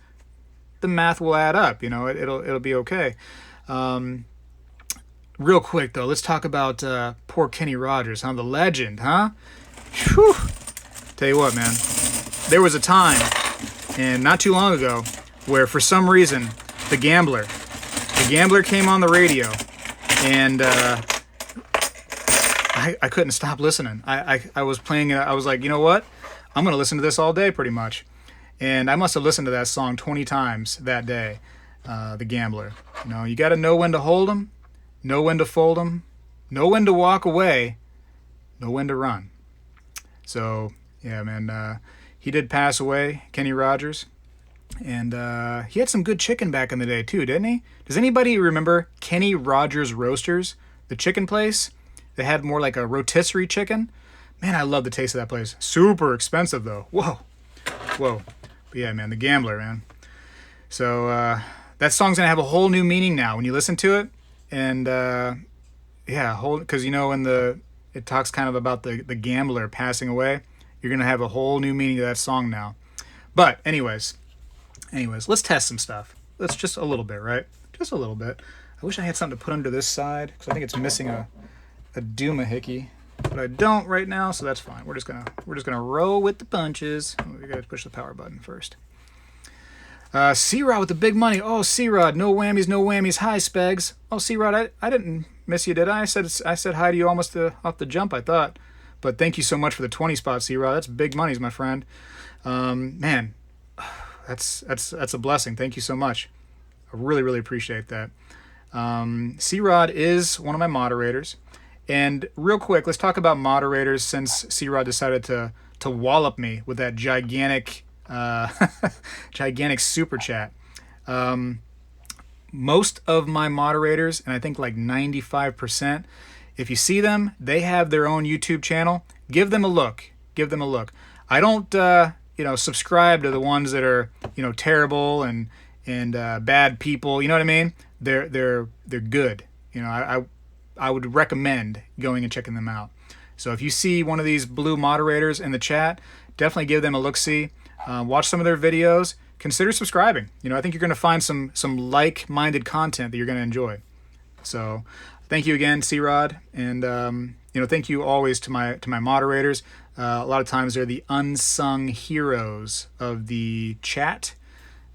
A: the math will add up. It'll be okay. Real quick though, let's talk about poor Kenny Rogers, huh? The legend, huh? Whew. Tell you what, man. There was a time, and not too long ago, where for some reason the gambler came on the radio, and I couldn't stop listening. I was playing it. I was like, you know what? I'm gonna listen to this all day, pretty much. And I must have listened to that song 20 times that day. The Gambler. You got to know when to hold 'em, know when to fold 'em, know when to walk away, know when to run. So yeah, man. He did pass away, Kenny Rogers, and he had some good chicken back in the day too, didn't he? Does anybody remember Kenny Rogers Roasters, the chicken place? They had more like a rotisserie chicken. Man, I love the taste of that place. Super expensive though. Whoa. But yeah, man, the Gambler, man. So that song's gonna have a whole new meaning now when you listen to it, and because when it talks kind of about the gambler passing away, you're gonna have a whole new meaning to that song now. But anyways, let's test some stuff. Let's just a little bit, right? Just a little bit. I wish I had something to put under this side because I think it's missing a doomahickey. But I don't right now, so that's fine. We're just gonna roll with the punches. We gotta push the power button first. C-Rod with the big money. Oh, C-Rod, no whammies. Hi, Spegs. Oh, C-Rod, I didn't miss you, did I? I said hi to you almost off the jump, I thought. But thank you so much for the 20 spot, C-Rod. That's big monies, my friend. Man, that's a blessing. Thank you so much. I really, really appreciate that. C-Rod is one of my moderators. And real quick, let's talk about moderators since C-Rod decided to wallop me with that gigantic super chat. Most of my moderators, and I think like 95%, if you see them, they have their own YouTube channel. Give them a look. I don't, subscribe to the ones that are, terrible and bad people. You know what I mean? They're good. I would recommend going and checking them out. So if you see one of these blue moderators in the chat, definitely give them a look-see. Watch some of their videos. Consider subscribing. I think you're going to find some like-minded content that you're going to enjoy. So thank you again, C-Rod. And, thank you always to my moderators. A lot of times they're the unsung heroes of the chat.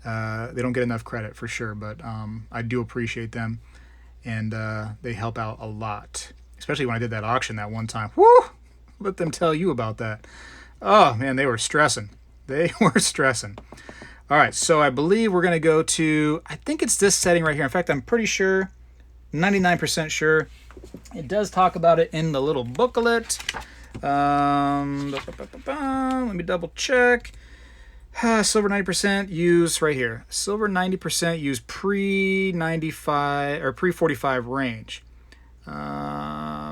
A: They don't get enough credit for sure, but I do appreciate them. And they help out a lot, especially when I did that auction that one time. Woo! Let them tell you about that. Oh, man, they were stressing. All right, so I believe we're going to go to, I think it's this setting right here. In fact, I'm pretty sure, 99% sure. It does talk about it in the little booklet. Let me double check. Silver 90% use right here. Silver 90% use pre-95 or pre-45 range.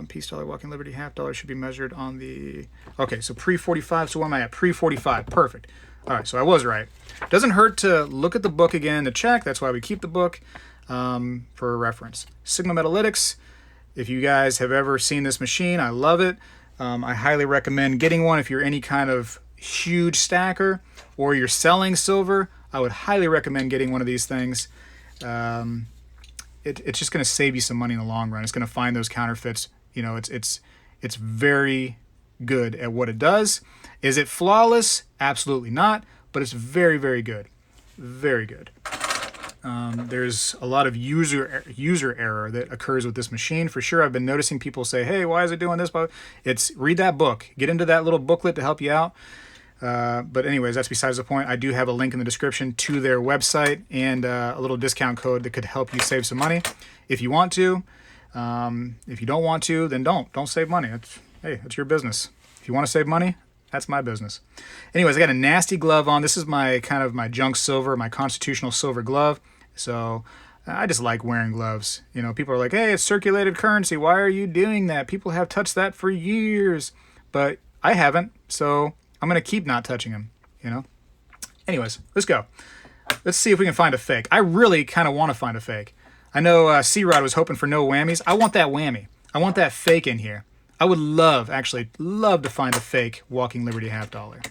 A: Peace dollar, walking liberty, half dollar should be measured on the... Okay, so pre-45. So what am I at? Pre-45. Perfect. All right, so I was right. Doesn't hurt to look at the book again to check. That's why we keep the book for reference. Sigma Metalytics. If you guys have ever seen this machine, I love it. I highly recommend getting one if you're any kind of huge stacker or you're selling silver. I would highly recommend getting one of these things. It's just going to save you some money in the long run. It's going to find those counterfeits. You know, it's very good at what it does. Is it flawless? Absolutely not. But it's very, very good. Very good. There's a lot of user error that occurs with this machine. For sure, I've been noticing people say, hey, why is it doing this? Read that book. Get into that little booklet to help you out. But anyways, that's besides the point. I do have a link in the description to their website and a little discount code that could help you save some money if you want to. If you don't want to, then don't save money. It's your business. If you want to save money, that's my business. Anyways, I got a nasty glove on. This is my kind of my junk silver, my constitutional silver glove. So I just like wearing gloves. You know, people are like, hey, it's circulated currency. Why are you doing that? People have touched that for years, but I haven't. So I'm going to keep not touching them, you know? Anyways, let's go. Let's see if we can find a fake. I really kind of want to find a fake. I know C-Rod was hoping for no whammies. I want that whammy. I want that fake in here. I would actually love to find a fake Walking Liberty half dollar.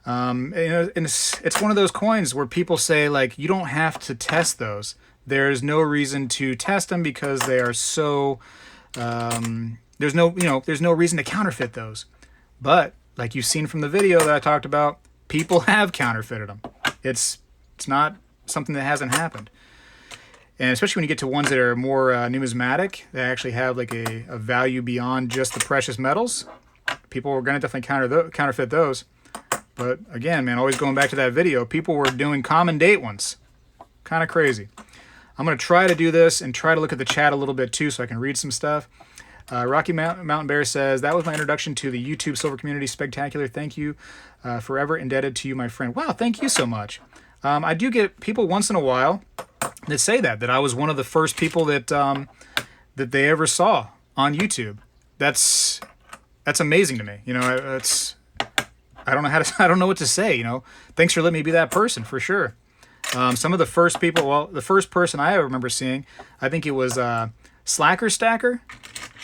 A: And it's one of those coins where people say, like, you don't have to test those. There's no reason to test them because they are so... there's no reason to counterfeit those. But like you've seen from the video that I talked about, people have counterfeited them. It's not something that hasn't happened. And especially when you get to ones that are more numismatic, they actually have like a value beyond just the precious metals. People are going to definitely counterfeit those. But again, man, always going back to that video, people were doing common date ones. Kind of crazy. I'm going to try to do this and try to look at the chat a little bit too so I can read some stuff. Rocky Mountain Bear says, that was my introduction to the YouTube silver community. Spectacular. Thank you. Forever indebted to you, my friend. Wow, thank you so much. I do get people once in a while that say that I was one of the first people that they ever saw on YouTube. That's amazing to me. You know, I don't know what to say. You know, thanks for letting me be that person for sure. Some of the first people, well, the first person I ever remember seeing, I think it was Slacker Stacker.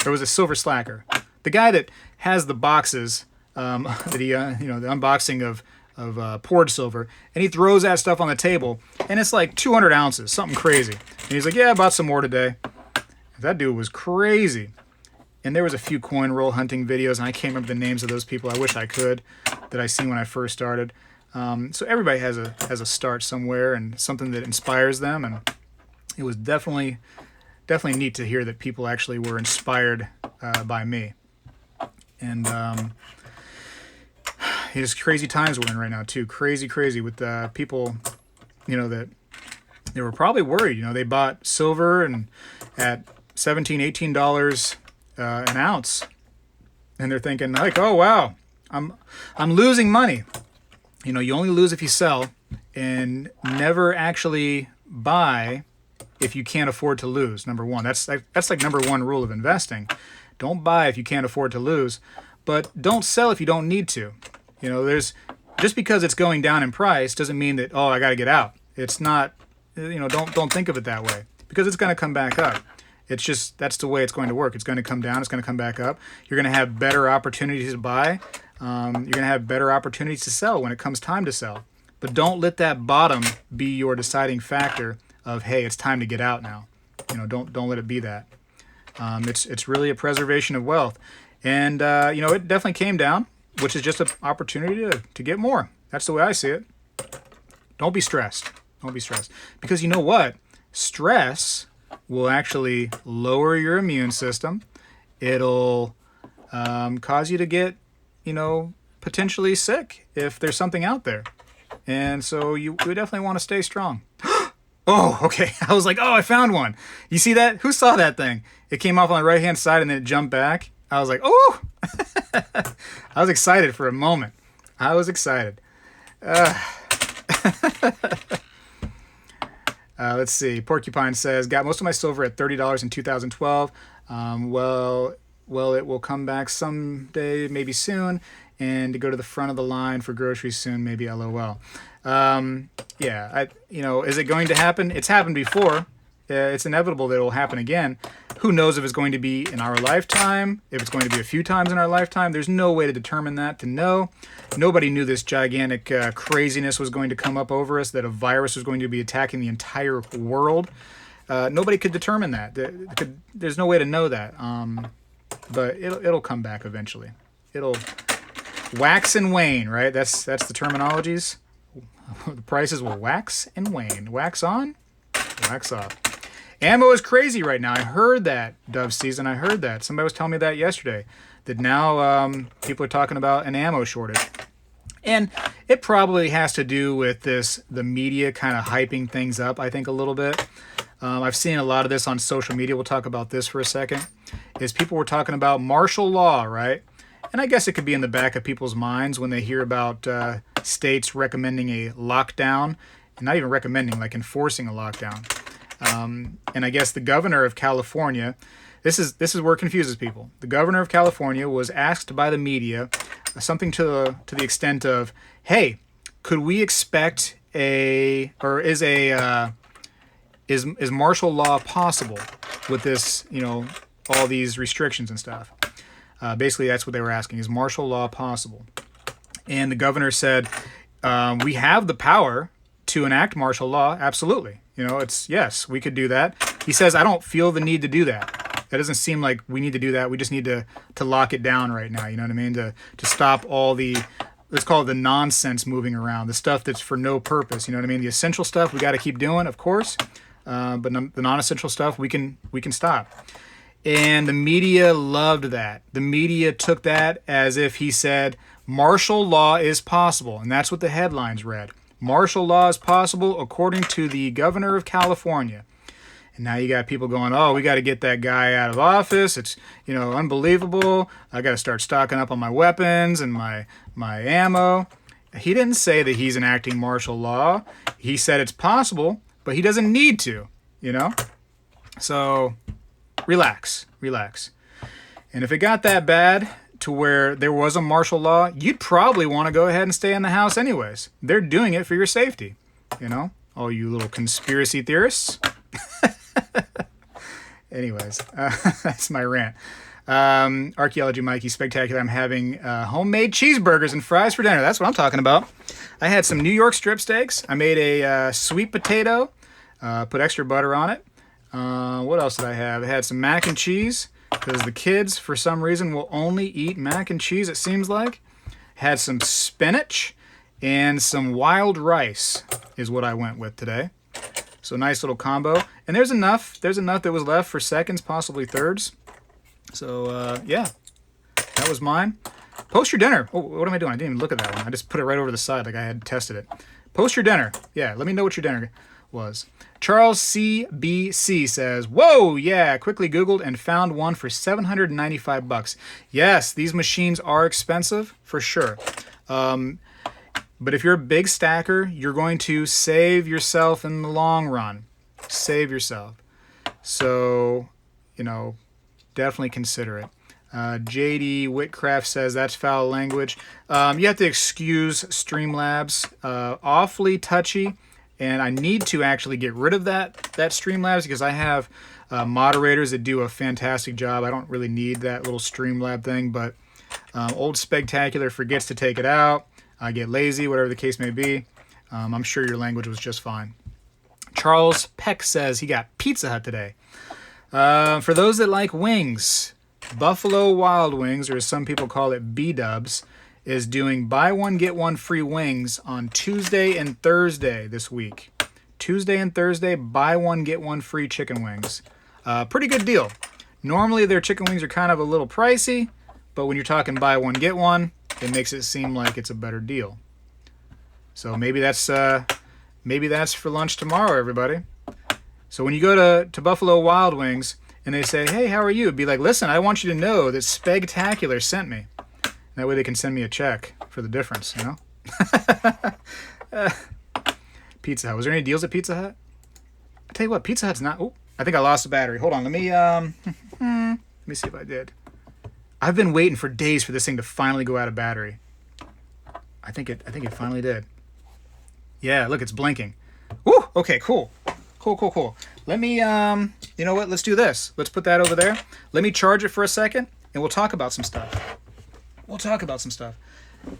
A: There was a silver slacker, the guy that has the boxes that he, the unboxing of poured silver, and he throws that stuff on the table, and it's like 200 ounces, something crazy. And he's like, yeah, I bought some more today. That dude was crazy. And there was a few coin roll hunting videos, and I can't remember the names of those people. I wish I could, that I seen when I first started. So everybody has a start somewhere and something that inspires them, and it was definitely neat to hear that people actually were inspired by me. And it's crazy times we're in right now too. Crazy with people, you know, that they were probably worried. You know, they bought silver and at $17, $18 an ounce, and they're thinking like, oh wow, I'm losing money. You know, you only lose if you sell, and never actually buy if you can't afford to lose. Number one, that's like number one rule of investing. Don't buy if you can't afford to lose, but don't sell if you don't need to. You know, just because it's going down in price doesn't mean that, oh, I got to get out. It's not, you know, don't think of it that way, because it's going to come back up. It's just, that's the way it's going to work. It's going to come down, it's going to come back up. You're going to have better opportunities to buy. You're going to have better opportunities to sell when it comes time to sell. But don't let that bottom be your deciding factor of, hey, it's time to get out now. You know, don't let it be that. It's really a preservation of wealth. And, you know, it definitely came down, which is just an opportunity to get more. That's the way I see it. Don't be stressed. Don't be stressed. Because you know what? Stress will actually lower your immune system. It'll cause you to get, you know, potentially sick if there's something out there. And so you definitely want to stay strong. Oh, okay. I was like, oh, I found one. You see that? Who saw that thing? It came off on the right-hand side and then it jumped back. I was like, oh! I was excited for a moment. I was excited. Let's see. Porcupine says, got most of my silver at $30 in 2012. Well, it will come back someday, maybe soon, and to go to the front of the line for groceries soon, maybe LOL. Yeah, is it going to happen? It's happened before. It's inevitable that it will happen again. Who knows if it's going to be in our lifetime, if it's going to be a few times in our lifetime. There's no way to determine that, to know. Nobody knew this gigantic craziness was going to come up over us, that a virus was going to be attacking the entire world. Nobody could determine that. There's no way to know that. But it'll come back eventually. It'll wax and wane, right? That's the terminologies. The prices will wax and wane. Wax on, wax off. Ammo is crazy right now. I heard that, Dove Season. I heard that. Somebody was telling me that yesterday. That now people are talking about an ammo shortage. And it probably has to do with the media kind of hyping things up, I think, a little bit. I've seen a lot of this on social media. We'll talk about this for a second. Is people were talking about martial law, right? And I guess it could be in the back of people's minds when they hear about states recommending a lockdown. And not even recommending, like enforcing a lockdown. And I guess the governor of California, this is where it confuses people. The governor of California was asked by the media something to the extent of, hey, could we expect is martial law possible with this, all these restrictions and stuff? Basically, that's what they were asking. Is martial law possible? And the governor said, we have the power to enact martial law. Absolutely. Yes, we could do that. He says, I don't feel the need to do that. That doesn't seem like we need to do that. We just need to lock it down right now. You know what I mean? To stop all the, let's call it the nonsense moving around, the stuff that's for no purpose. You know what I mean? The essential stuff we got to keep doing, of course. But the non-essential stuff we can stop. And the media loved that. The media took that as if he said, martial law is possible. And that's what the headlines read. Martial law is possible according to the governor of California. And now you got people going, oh, we got to get that guy out of office. It's, unbelievable. I got to start stocking up on my weapons and my ammo. He didn't say that he's enacting martial law. He said it's possible, but he doesn't need to, So relax. And if it got that bad to where there was a martial law, you'd probably want to go ahead and stay in the house anyways. They're doing it for your safety, all you little conspiracy theorists. Anyways, that's my rant. Archaeology Mikey, Spegtacular. I'm having homemade cheeseburgers and fries for dinner. That's what I'm talking about. I had some New York strip steaks. I made a sweet potato, put extra butter on it. What else did I have? I had some mac and cheese, because the kids, for some reason, will only eat mac and cheese, it seems like. Had some spinach and some wild rice is what I went with today. So nice little combo. And there's enough that was left for seconds, possibly thirds. So, yeah, that was mine. Post your dinner. Oh, what am I doing? I didn't even look at that one. I just put it right over the side like I had tested it. Post your dinner. Yeah, let me know what your dinner was. Charles CBC says, whoa, yeah, quickly Googled and found one for $795. Yes, these machines are expensive, for sure. But if you're a big stacker, you're going to save yourself in the long run. Save yourself. So, definitely consider it. JD Whitcraft says that's foul language. You have to excuse Streamlabs. Awfully touchy. And I need to actually get rid of that Streamlabs because I have moderators that do a fantastic job. I don't really need that little Streamlab thing, but old Spegtacular forgets to take it out. I get lazy, whatever the case may be. I'm sure your language was just fine. Charles Peck says he got Pizza Hut today. For those that like wings, Buffalo Wild Wings, or as some people call it, B-dubs, is doing buy one, get one free wings on Tuesday and Thursday this week. Tuesday and Thursday, buy one, get one free chicken wings. Pretty good deal. Normally their chicken wings are kind of a little pricey, but when you're talking buy one, get one, it makes it seem like it's a better deal. So maybe that's for lunch tomorrow, everybody. So when you go to Buffalo Wild Wings and they say, hey, how are you? Be like, listen, I want you to know that Spegtacular sent me. That way they can send me a check for the difference, Pizza Hut. Was there any deals at Pizza Hut? I tell you what, Pizza Hut's not. Oh, I think I lost the battery. Hold on. Let me let me see if I did. I've been waiting for days for this thing to finally go out of battery. I think it finally did. Yeah, look, it's blinking. Woo! Okay, cool. Cool. Let me you know what? Let's do this. Let's put that over there. Let me charge it for a second and we'll talk about some stuff.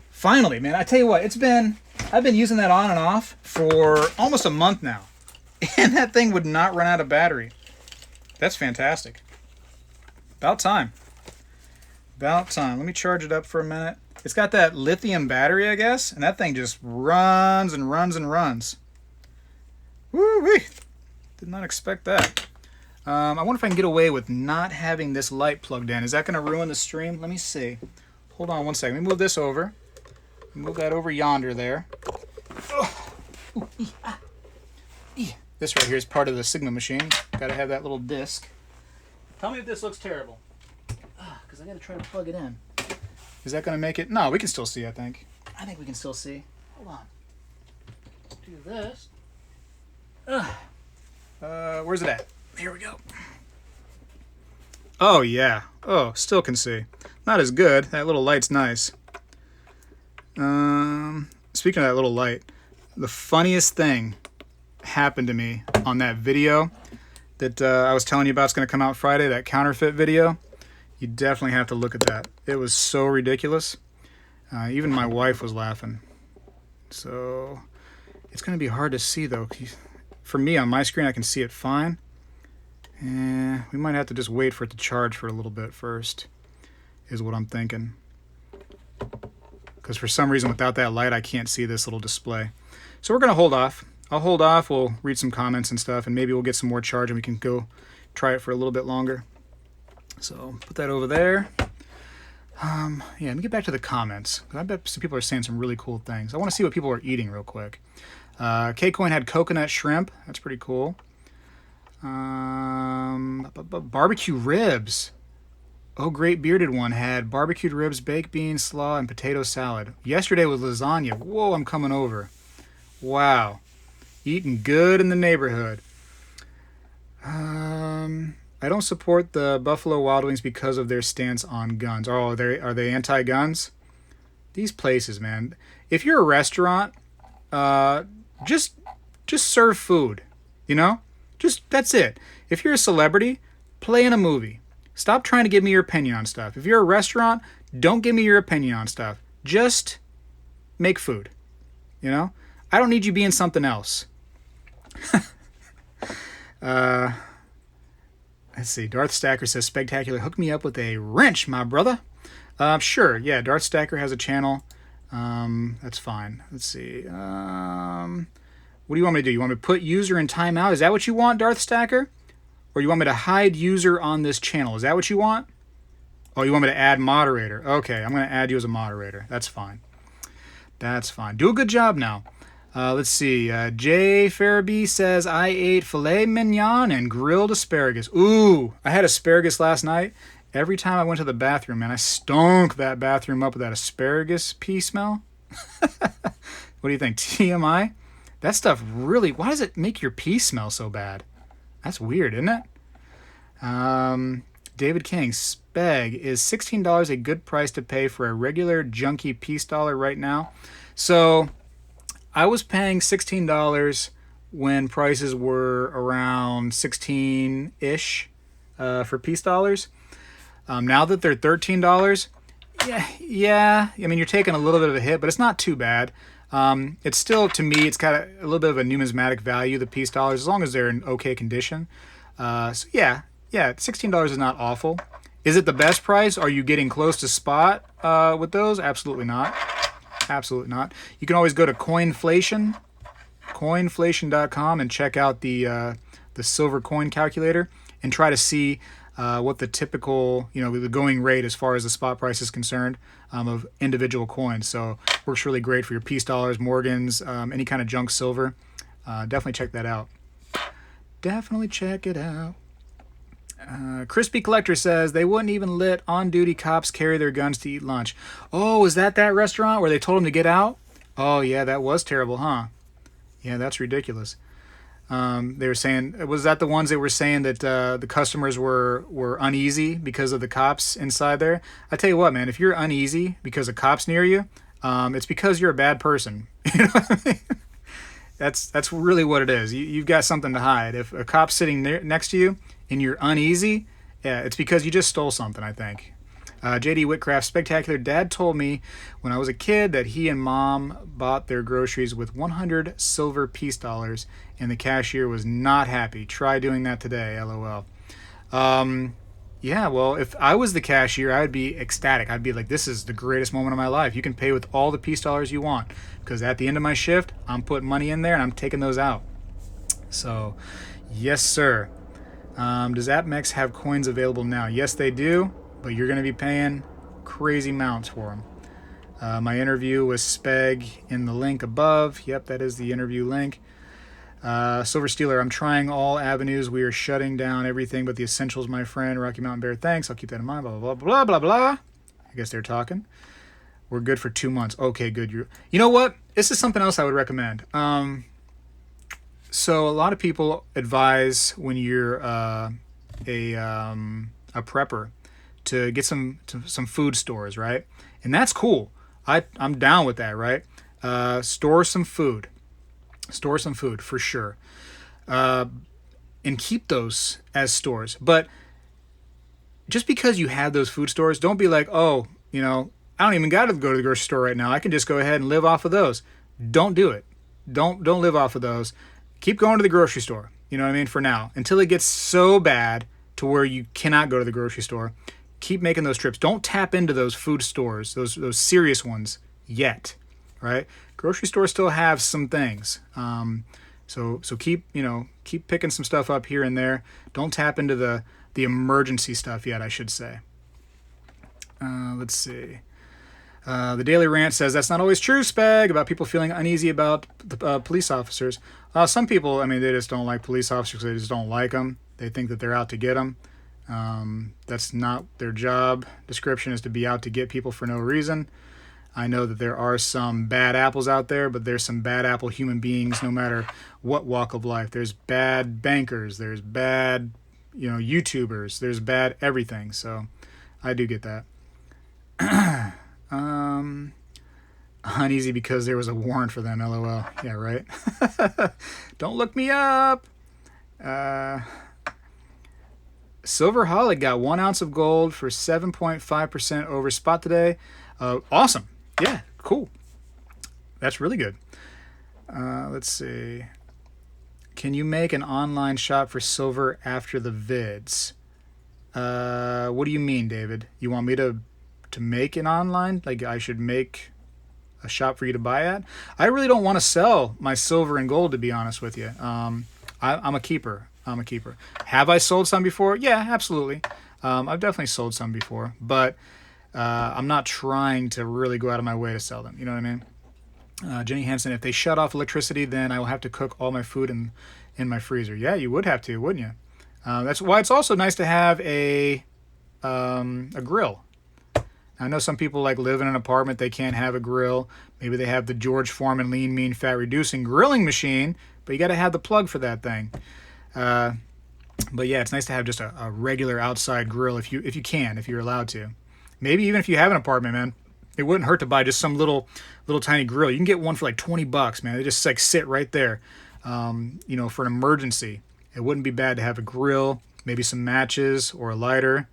A: Finally, man, I tell you what, I've been using that on and off for almost a month now. And that thing would not run out of battery. That's fantastic. About time. Let me charge it up for a minute. It's got that lithium battery, I guess, and that thing just runs and runs and runs. Woo-wee. Did not expect that. I wonder if I can get away with not having this light plugged in. Is that going to ruin the stream? Let me see. Hold on one second. Let me move this over. Move that over yonder there. Oh. Ooh, this right here is part of the Sigma machine. Got to have that little disc. Tell me if this looks terrible. Because I got to try to plug it in. Is that going to make it? No, we can still see, I think. I think we can still see. Hold on. Do this. Where's it at? Here we go. Oh, yeah. Oh, still can see. Not as good. That little light's nice. Speaking of that little light, the funniest thing happened to me on that video that I was telling you about. It's going to come out Friday, that counterfeit video. You definitely have to look at that. It was so ridiculous. Even my wife was laughing. So it's going to be hard to see, though. For me, on my screen, I can see it fine. We might have to just wait for it to charge for a little bit first, is what I'm thinking. Because for some reason, without that light, I can't see this little display. So we're going to hold off. I'll hold off. We'll read some comments and stuff, and maybe we'll get some more charge, and we can go try it for a little bit longer. So put that over there. Yeah, let me get back to the comments. I bet some people are saying some really cool things. I want to see what people are eating real quick. K-Coin had coconut shrimp. That's pretty cool. Barbecue ribs. Oh, Great Bearded One had barbecued ribs, baked beans, slaw, and potato salad. Yesterday was lasagna. Whoa, I'm coming over. Wow. Eating good in the neighborhood. I don't support the Buffalo Wild Wings because of their stance on guns. Oh, are they anti-guns? These places, man. If you're a restaurant, just serve food. You know? That's it. If you're a celebrity, play in a movie. Stop trying to give me your opinion on stuff. If you're a restaurant, don't give me your opinion on stuff. Just make food. You know? I don't need you being something else. Let's see. Darth Stacker says, Spegtacular, hook me up with a wrench, my brother. Sure. Yeah, Darth Stacker has a channel. That's fine. Let's see. What do you want me to do? You want me to put user in timeout? Is that what you want, Darth Stacker? Or you want me to hide user on this channel? Is that what you want? Oh, you want me to add moderator? Okay, I'm going to add you as a moderator. That's fine. That's fine. Do a good job now. Let's see. Jay Farabee says, I ate filet mignon and grilled asparagus. Ooh, I had asparagus last night. Every time I went to the bathroom, man, I stunk that bathroom up with that asparagus pea smell. What do you think? TMI? That stuff really... Why does it make your pee smell so bad? That's weird, isn't it? David King, Speg, is $16 a good price to pay for a regular junky peace dollar right now? So I was paying $16 when prices were around 16-ish for peace dollars. Now that they're $13, yeah. I mean, you're taking a little bit of a hit, but it's not too bad. It's still, to me, it's got a little bit of a numismatic value, the peace dollars, as long as they're in okay condition. So yeah, $16 is not awful. Is it the best price? Are you getting close to spot with those? Absolutely not. Absolutely not. You can always go to coinflation.com and check out the silver coin calculator and try to see what the typical, the going rate as far as the spot price is concerned of individual coins. So works really great for your peace dollars, Morgans, any kind of junk silver. Definitely check that out. Definitely check it out. Crispy Collector says they wouldn't even let on-duty cops carry their guns to eat lunch. Oh, is that restaurant where they told them to get out? Oh yeah, that was terrible, huh? Yeah, that's ridiculous. They were saying, was that the ones that were saying that the customers were uneasy because of the cops inside there? I tell you what, man, if you're uneasy because of cops near you, it's because you're a bad person. You know what I mean? That's really what it is. You've got something to hide. If a cop's sitting next to you and you're uneasy, yeah, it's because you just stole something, I think. JD Whitcraft, Spectacular. Dad told me when I was a kid that he and mom bought their groceries with 100 silver piece dollars, and the cashier was not happy. Try doing that today, lol. Yeah, well, if I was the cashier, I would be ecstatic. I'd be like, this is the greatest moment of my life. You can pay with all the piece dollars you want, because at the end of my shift, I'm putting money in there and I'm taking those out. So, yes, sir. Does AppMex have coins available now? Yes, they do, but you're going to be paying crazy amounts for them. My interview with Speg in the link above. Yep, that is the interview link. Silver Steeler, I'm trying all avenues. We are shutting down everything but the essentials, my friend. Rocky Mountain Bear, thanks. I'll keep that in mind. Blah, blah, blah, blah, blah, blah. I guess they're talking. We're good for 2 months. Okay, good. You know what? This is something else I would recommend. So a lot of people advise when you're a prepper to get some food stores, right? And that's cool. I'm down with that, right? Store some food for sure, and keep those as stores. But just because you have those food stores, don't be like, oh, I don't even got to go to the grocery store right now. I can just go ahead and live off of those. Don't do it. Don't live off of those. Keep going to the grocery store. You know what I mean? For now, until it gets so bad to where you cannot go to the grocery store. Keep making those trips. Don't tap into those food stores, those serious ones yet, right? Grocery stores still have some things. So keep picking some stuff up here and there. Don't tap into the emergency stuff yet, I should say. Let's see. The Daily Rant says that's not always true, Spag, about people feeling uneasy about the police officers. Some people, I mean, they just don't like police officers. They just don't like them. They think that they're out to get them. That's not their job description, is to be out to get people for no reason. I know that there are some bad apples out there, but there's some bad apple human beings no matter what walk of life. There's bad bankers, there's bad, YouTubers, there's bad everything. So I do get that. Uneasy because there was a warrant for them, lol. Yeah, right. Don't look me up. Silver Holly got 1 ounce of gold for 7.5% over spot today. Awesome. Yeah, cool. That's really good. Let's see. Can you make an online shop for silver after the vids? What do you mean, David? You want me to make an online? Like I should make a shop for you to buy at? I really don't want to sell my silver and gold, to be honest with you. I'm a keeper. Have I sold some before? Yeah, absolutely. I've definitely sold some before, but I'm not trying to really go out of my way to sell them. You know what I mean? Jenny Hansen, if they shut off electricity, then I will have to cook all my food in my freezer. Yeah, you would have to, wouldn't you? That's why it's also nice to have a grill. I know some people live in an apartment, they can't have a grill. Maybe they have the George Foreman lean, mean, fat reducing grilling machine, but you got to have the plug for that thing. But yeah, it's nice to have just a regular outside grill if you're allowed to. Maybe even if you have an apartment, man, it wouldn't hurt to buy just some little tiny grill. You can get one for like $20, man. They just sit right there, for an emergency. It wouldn't be bad to have a grill, maybe some matches or a lighter.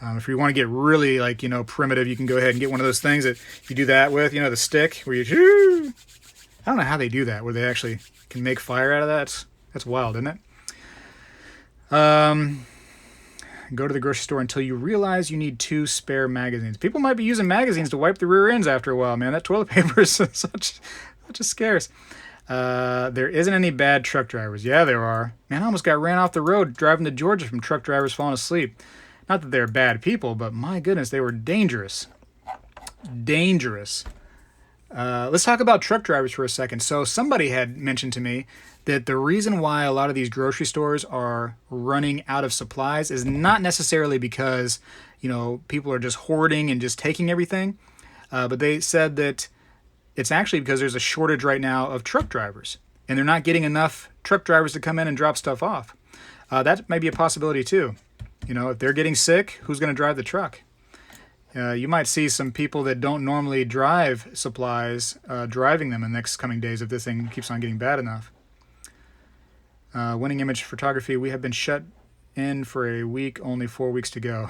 A: If you want to get really primitive, you can go ahead and get one of those things that you do that with, the stick where you. I don't know how they do that, where they actually can make fire out of that. That's wild, isn't it? Go to the grocery store until you realize you need 2 spare magazines. People might be using magazines to wipe the rear ends after a while, man. That toilet paper is such a scarce. There isn't any bad truck drivers. Yeah, there are. Man, I almost got ran off the road driving to Georgia from truck drivers falling asleep. Not that they're bad people, but my goodness, they were dangerous. Dangerous. Let's talk about truck drivers for a second. So somebody had mentioned to me that the reason why a lot of these grocery stores are running out of supplies is not necessarily because, people are just hoarding and just taking everything. But they said that it's actually because there's a shortage right now of truck drivers, and they're not getting enough truck drivers to come in and drop stuff off. That might be a possibility too. If they're getting sick, who's going to drive the truck? You might see some people that don't normally drive supplies driving them in the next coming days if this thing keeps on getting bad enough. Winning Image Photography, we have been shut in for a week, only 4 weeks to go.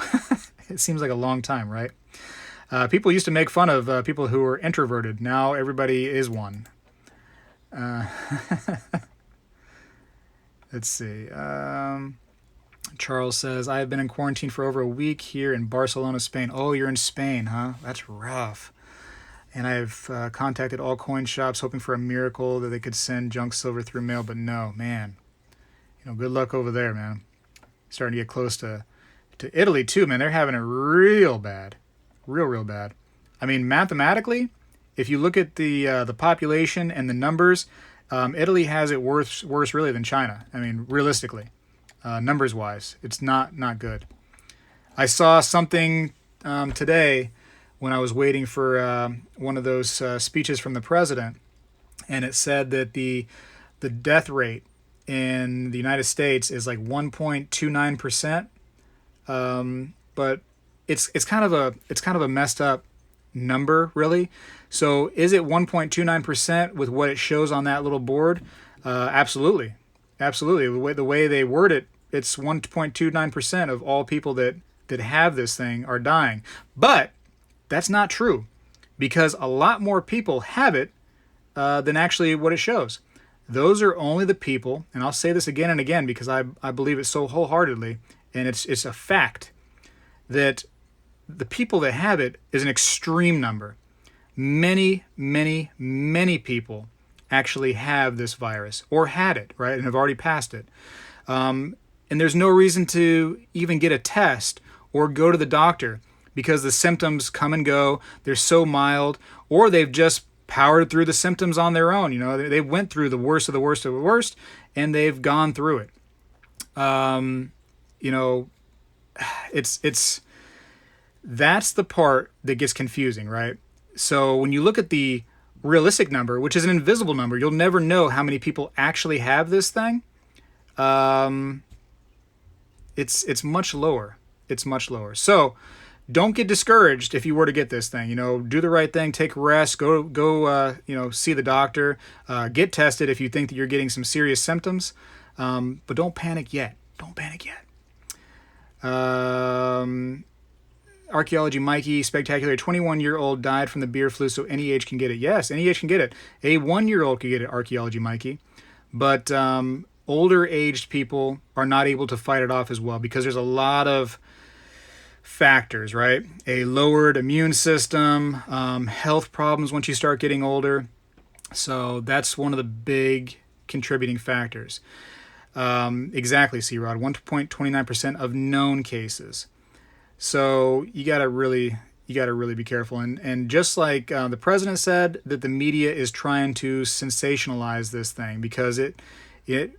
A: It seems like a long time, right? People used to make fun of people who were introverted. Now everybody is one. Let's see. Charles says, I have been in quarantine for over a week here in Barcelona, Spain. Oh, you're in Spain, huh? That's rough. And I've contacted all coin shops hoping for a miracle that they could send junk silver through mail, but no, man. Good luck over there, man. Starting to get close to Italy, too, man. They're having it real bad. Real bad. I mean, mathematically, if you look at the population and the numbers, Italy has it worse really than China. I mean, realistically, numbers-wise, it's not good. I saw something today when I was waiting for one of those speeches from the president, and it said that the death rate in the United States is like 1.29%, but it's kind of a messed up number, really. So is it 1.29% with what it shows on that little board? Absolutely. The way they word it, it's 1.29% of all people that have this thing are dying. But that's not true, because a lot more people have it than actually what it shows. Those are only the people, and I'll say this again and again because I believe it so wholeheartedly, and it's a fact, that the people that have it is an extreme number. Many people actually have this virus or had it, right, and have already passed it. And there's no reason to even get a test or go to the doctor because the symptoms come and go. They're so mild, or they've just powered through the symptoms on their own. They went through the worst of the worst of the worst, and they've gone through it. It's that's the part that gets confusing, right? So when you look at the realistic number, which is an invisible number, you'll never know how many people actually have this thing. It's much lower. It's much lower. So don't get discouraged if you were to get this thing. Do the right thing, take a rest, go see the doctor, get tested if you think that you're getting some serious symptoms. But don't panic yet. Don't panic yet. Archaeology Mikey, Spegtacular, 21-year-old died from the beer flu, so any age can get it. Yes, any age can get it. A 1-year-old can get it, Archaeology Mikey. But older aged people are not able to fight it off as well because there's a lot of factors, right? A lowered immune system, health problems once you start getting older. So that's one of the big contributing factors. Exactly, C-Rod, 1.29% of known cases. So you gotta really be careful. And just like the president said, that the media is trying to sensationalize this thing because you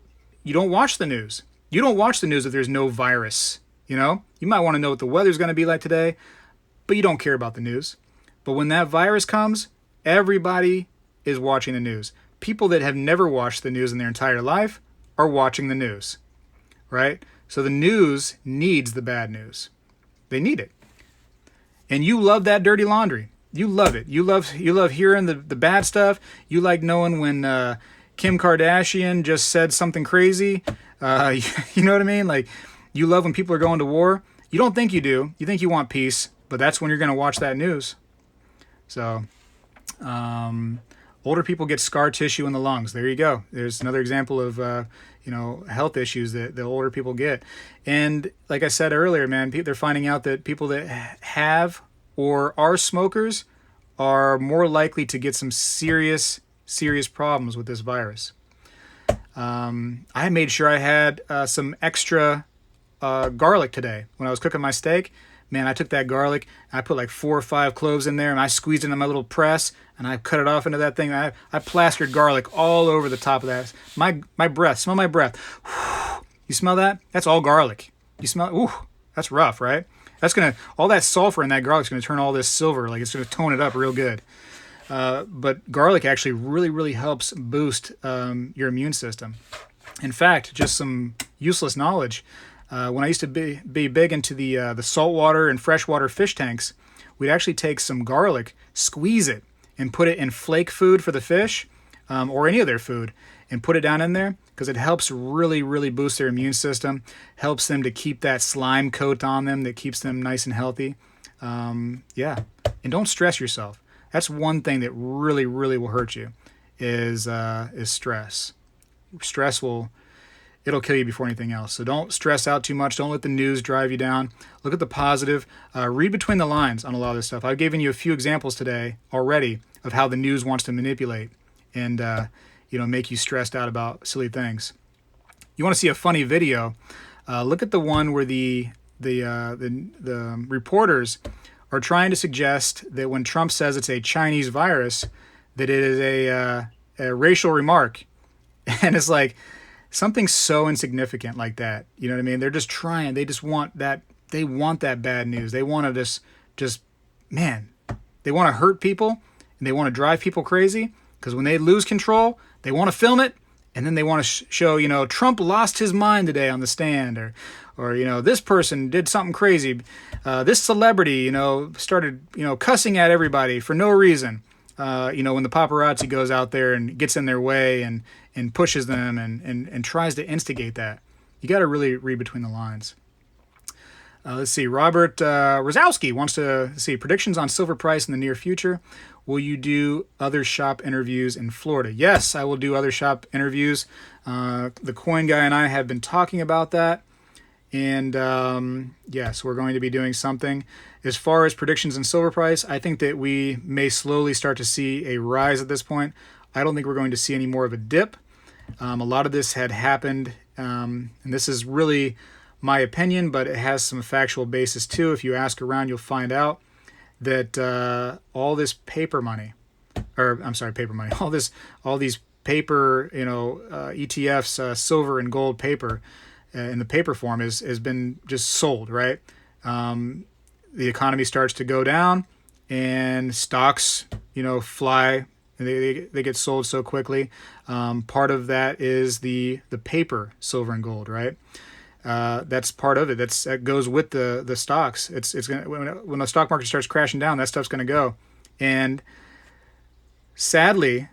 A: don't watch the news. You don't watch the news if there's no virus. You might want to know what the weather's going to be like today, but you don't care about the news. But when that virus comes, everybody is watching the news. People that have never watched the news in their entire life are watching the news, right? So the news needs the bad news. They need it. And you love that dirty laundry. You love it. You love hearing the bad stuff. You like knowing when Kim Kardashian just said something crazy. You know what I mean? Like, you love when people are going to war. You don't think you do. You think you want peace, but that's when you're going to watch that news. So, older people get scar tissue in the lungs. There you go. There's another example of, health issues that the older people get. And like I said earlier, man, they're finding out that people that have or are smokers are more likely to get some serious problems with this virus. I made sure I had some extra garlic today when I was cooking my steak. Man, I took that garlic, I put like 4 or 5 cloves in there, and I squeezed it in my little press, and I cut it off into that thing. I plastered garlic all over the top of that. My breath, smell my breath. You smell that? That's all garlic. You smell it? Ooh, that's rough, right? All that sulfur in that garlic is gonna turn all this silver, like it's gonna tone it up real good. But garlic actually really, really helps boost your immune system. In fact, just some useless knowledge. When I used to be big into the saltwater and freshwater fish tanks, we'd actually take some garlic, squeeze it, and put it in flake food for the fish, or any of their food, and put it down in there because it helps really, really boost their immune system, helps them to keep that slime coat on them that keeps them nice and healthy. Yeah, and don't stress yourself. That's one thing that really, really will hurt you, is stress. Stress it'll kill you before anything else. So don't stress out too much. Don't let the news drive you down. Look at the positive. Read between the lines on a lot of this stuff. I've given you a few examples today already of how the news wants to manipulate and make you stressed out about silly things. You want to see a funny video? Look at the one where the reporters are trying to suggest that when Trump says it's a Chinese virus, that it is a racial remark, and it's like something so insignificant like that. You know what I mean? They're just trying. They just want that. They want that bad news. They want to just man. They want to hurt people and they want to drive people crazy because when they lose control, they want to film it and then they want to show, Trump lost his mind today on the stand, or this person did something crazy. This celebrity, started, cussing at everybody for no reason. When the paparazzi goes out there and gets in their way and pushes them and tries to instigate that. You got to really read between the lines. Let's see. Robert Rosowski wants to see predictions on silver price in the near future. Will you do other shop interviews in Florida? Yes, I will do other shop interviews. The Coin Guy and I have been talking about that. And yes, we're going to be doing something. As far as predictions in silver price, I think that we may slowly start to see a rise at this point. I don't think we're going to see any more of a dip. A lot of this had happened, and this is really my opinion, but it has some factual basis too. If you ask around, you'll find out that all this paper money, all these paper, ETFs, silver and gold paper, in the paper form has been just sold, right? The economy starts to go down, and stocks, fly. They get sold so quickly. Part of that is the paper silver and gold, right? That's part of it. That goes with the stocks. It's gonna when the stock market starts crashing down, that stuff's gonna go. And sadly,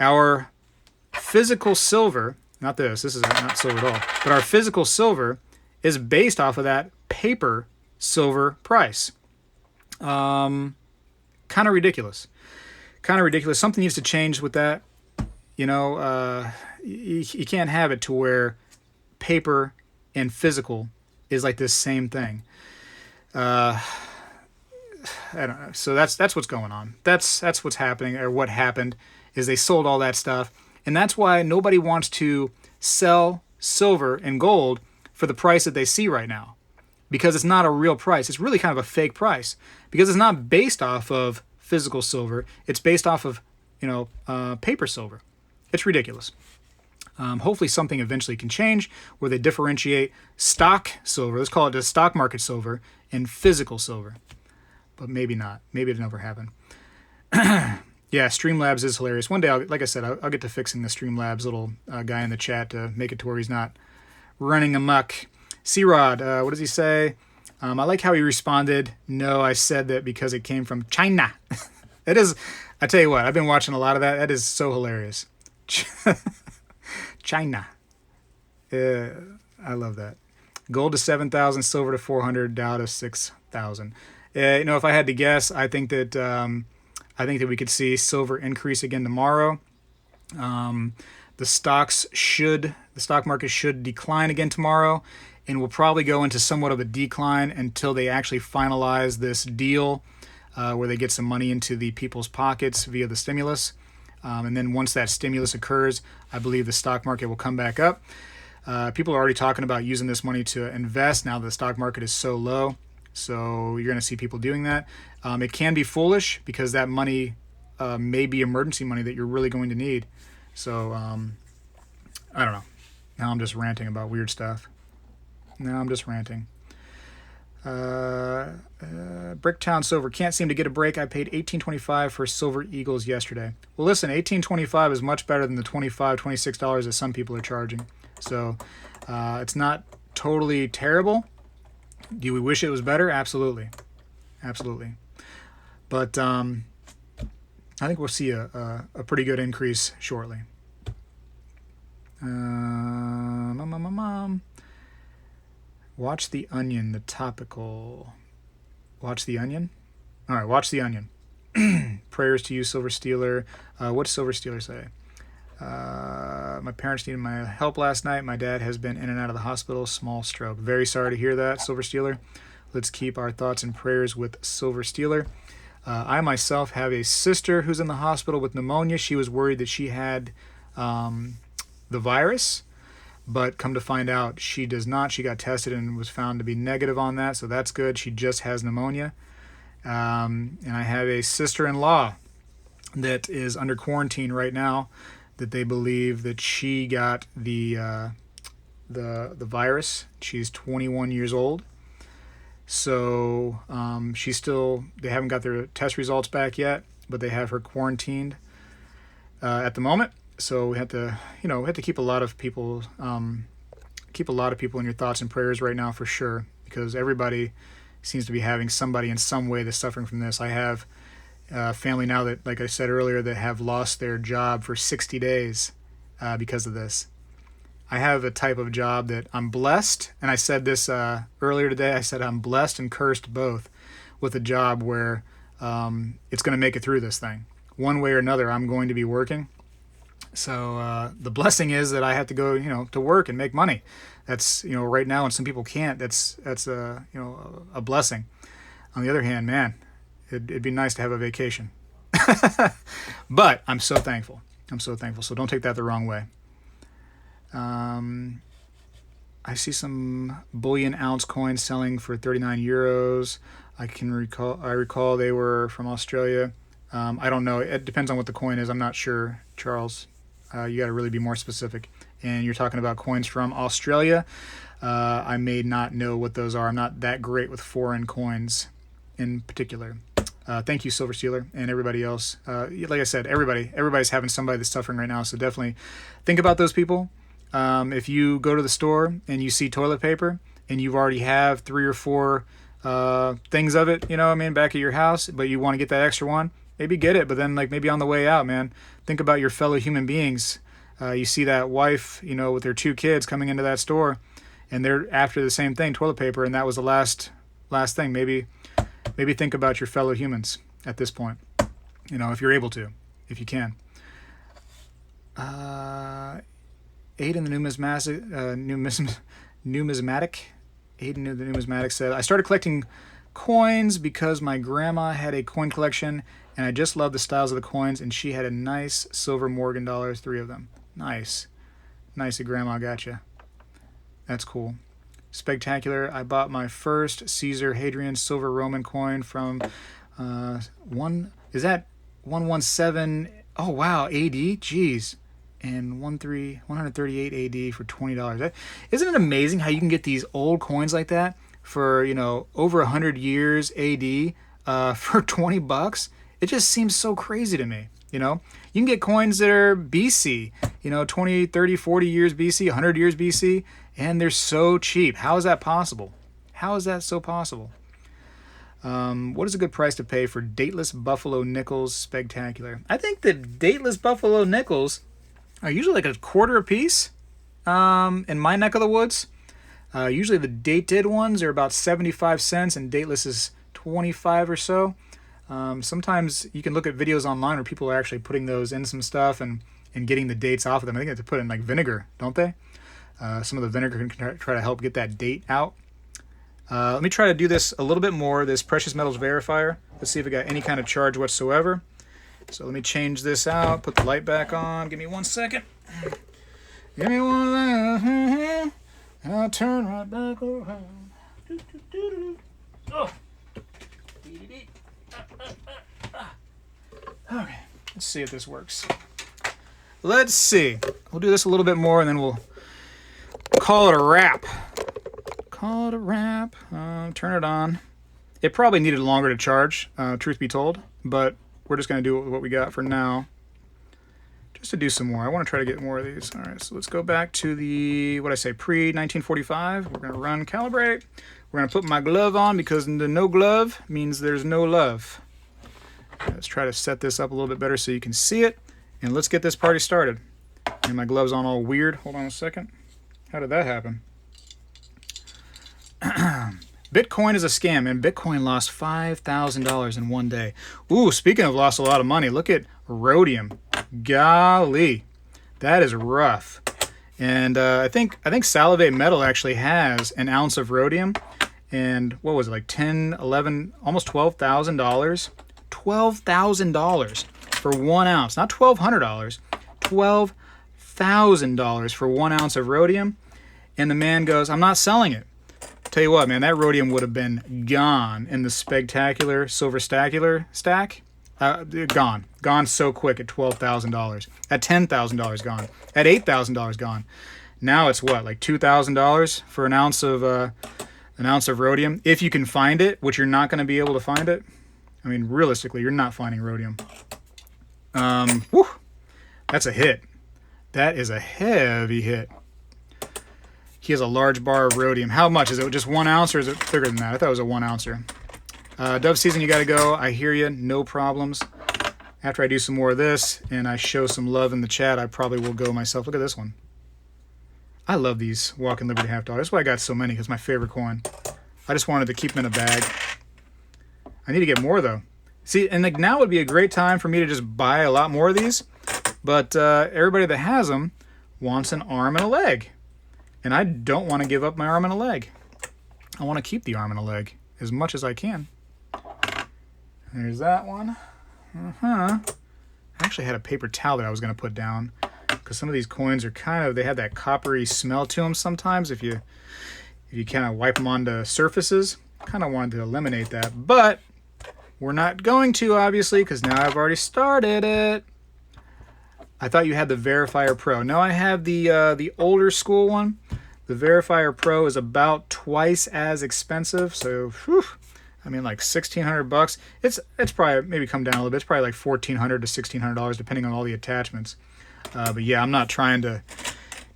A: our physical silver, not this is not silver at all, but our physical silver is based off of that paper silver price. Kind of ridiculous. Something needs to change with that. You can't have it to where paper and physical is like this same thing. I don't know. So that's what's going on. That's what's happening, or what happened is they sold all that stuff. And that's why nobody wants to sell silver and gold for the price that they see right now, because it's not a real price. It's really kind of a fake price because it's not based off of physical silver. It's based off of, paper silver. It's ridiculous. Hopefully something eventually can change where they differentiate stock silver, let's call it the stock market silver, and physical silver. But maybe not. Maybe it'll never happen. Yeah, Streamlabs is hilarious. One day, like I said, I'll get to fixing the Streamlabs little guy in the chat to make it to where he's not running amok. C-Rod, what does he say? I like how he responded. No, I said that because it came from China. It is, I tell you what, I've been watching a lot of that. That is so hilarious. China. I love that. Gold to 7,000, silver to 400, Dow to 6,000. If I had to guess, I think that we could see silver increase again tomorrow. The stock market should decline again tomorrow, and will probably go into somewhat of a decline until they actually finalize this deal where they get some money into the people's pockets via the stimulus. And then once that stimulus occurs, I believe the stock market will come back up. People are already talking about using this money to invest now that the stock market is so low. So you're going to see people doing that. It can be foolish because that money may be emergency money that you're really going to need. So I don't know. Now I'm just ranting about weird stuff. Now I'm just ranting. Bricktown Silver. Can't seem to get a break. I paid $18.25 for Silver Eagles yesterday. Well, listen, $18.25 is much better than the $25, $26 that some people are charging. So it's not totally terrible. Do we wish it was better? Absolutely. Absolutely. But I think we'll see a pretty good increase shortly. Watch the Onion, the topical. Watch the Onion? All right, watch the Onion. Prayers to you, Silver Stealer. What's Silver Stealer say? My parents needed my help last night. My dad has been in and out of the hospital. Small stroke. Very sorry to hear that, Silver Stealer. Let's keep our thoughts and prayers with Silver Stealer. I myself have a sister who's in the hospital with pneumonia. She was worried that she had the virus, but come to find out she does not. She got tested and was found to be negative on that, so that's good. She just has pneumonia. And I have a sister-in-law that is under quarantine right now, that they believe that she got the virus. She's 21 years old. So she's still, they haven't got their test results back yet, but they have her quarantined at the moment. So we have to, keep a lot of people in your thoughts and prayers right now for sure, because everybody seems to be having somebody in some way that's suffering from this. I have family now that, like I said earlier, that have lost their job for 60 days because of this. I have a type of job that I'm blessed, and I said this earlier today. I said I'm blessed and cursed both with a job where it's going to make it through this thing. One way or another, I'm going to be working. So the blessing is that I have to go, to work and make money. That's, right now, and some people can't. That's a blessing. On the other hand, man, it'd be nice to have a vacation. But I'm so thankful. So don't take that the wrong way. I see some bullion ounce coins selling for 39 euros. I recall they were from Australia. I don't know. It depends on what the coin is. I'm not sure, Charles. You got to really be more specific. And you're talking about coins from Australia. I may not know what those are. I'm not that great with foreign coins in particular. Thank you, Silver Stealer, and everybody else. Like I said, everybody's having somebody that's suffering right now. So definitely think about those people. If you go to the store and you see toilet paper and you already have 3 or 4 things of it, back at your house, but you want to get that extra one, maybe get it. But then, maybe on the way out, man, think about your fellow human beings. You see that wife, with their 2 kids coming into that store, and they're after the same thing, toilet paper, and that was the last thing. Maybe think about your fellow humans at this point. If you're able to, if you can. Aiden the numismatic said, I started collecting coins because my grandma had a coin collection, and I just love the styles of the coins, and she had a nice silver Morgan dollars, 3 of them. Nice that grandma got you. That's cool. Spectacular. I bought my first Caesar Hadrian silver Roman coin from 117. Oh wow, AD. Jeez. And 138 AD for $20. Isn't it amazing how you can get these old coins like that for over 100 years AD for $20? It just seems so crazy to me. You can get coins that are BC, 20, 30, 40 years BC, 100 years BC, and they're so cheap. How is that possible? How is that so possible? What is a good price to pay for dateless buffalo nickels? Spectacular. I think the dateless buffalo nickels are usually like a quarter a piece in my neck of the woods. Usually the dated ones are about 75 cents and dateless is 25 or so. Sometimes you can look at videos online where people are actually putting those in some stuff and getting the dates off of them. I think they have to put in vinegar, don't they? Some of the vinegar can try to help get that date out. Let me try to do this a little bit more, this precious metals verifier. Let's see if it got any kind of charge whatsoever. So let me change this out, put the light back on. Give me 1 second. Give me 1 second. I'll turn right back around. Oh. Okay, let's see if this works. Let's see. We'll do this a little bit more and then we'll call it a wrap. call it a wrap. Turn it on. It probably needed longer to charge, truth be told, but we're just going to do what we got for now. Just to do some more. I want to try to get more of these. All right, so let's go back to the, what I say, pre-1945. We're going to run calibrate. We're going to put my glove on because the no glove means there's no love. Let's try to set this up a little bit better so you can see it. And let's get this party started. And my glove's on all weird. Hold on a second. How did that happen? Bitcoin is a scam, and Bitcoin lost $5,000 in one day. Ooh, speaking of lost a lot of money, look at rhodium. Golly, that is rough. And I think Salivate Metal actually has an ounce of rhodium, and what was it, like 10, 11, almost $12,000? $12,000 for 1 ounce, not $1,200, $12,000 for 1 ounce of rhodium. And the man goes, I'm not selling it. Tell you what, man, that rhodium would have been gone in the Spegtacular Silverstacular stack. Gone so quick at $12,000. At $10,000 gone. At $8,000 gone. Now it's what, like $2,000 for an ounce of rhodium, if you can find it, which you're not going to be able to find it. I mean, realistically, you're not finding rhodium. Whew, that's a hit. That is a heavy hit. He has a large bar of rhodium. How much? Is it just 1 ounce or is it bigger than that? I thought it was a 1 ouncer. Dove season, you got to go. I hear you. No problems. After I do some more of this and I show some love in the chat, I probably will go myself. Look at this one. I love these Walking Liberty half dollars. That's why I got so many, because my favorite coin. I just wanted to keep them in a bag. I need to get more, though. See, and like now would be a great time for me to just buy a lot more of these. But everybody that has them wants an arm and a leg. And I don't want to give up my arm and a leg. I want to keep the arm and a leg as much as I can. There's that one. I actually had a paper towel that I was going to put down, because some of these coins are kind of, they have that coppery smell to them sometimes if you kind of wipe them onto surfaces. Kind of wanted to eliminate that, but we're not going to, obviously, because now I've already started it. I thought you had the Verifier Pro. No, I have the older school one. The Verifier Pro is about twice as expensive, so whew, I mean, like $1,600. It's probably maybe come down a little bit. It's probably like $1,400 to $1,600 depending on all the attachments. But yeah, I'm not trying to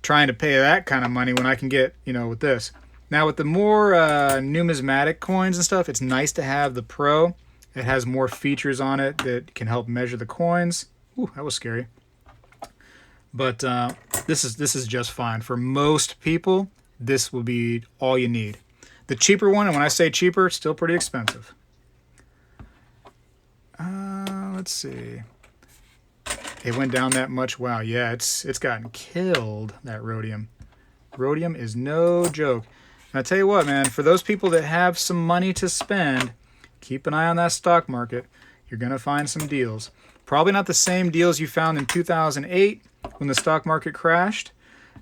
A: pay that kind of money when I can get, with this. Now with the more numismatic coins and stuff, it's nice to have the Pro. It has more features on it that can help measure the coins. Ooh, that was scary. But this is just fine. For most people, this will be all you need. The cheaper one, and when I say cheaper, still pretty expensive. Let's see. It went down that much. Wow, yeah, it's gotten killed, that rhodium. Rhodium is no joke. And I tell you what, man, for those people that have some money to spend, keep an eye on that stock market. You're going to find some deals. Probably not the same deals you found in 2008 when the stock market crashed.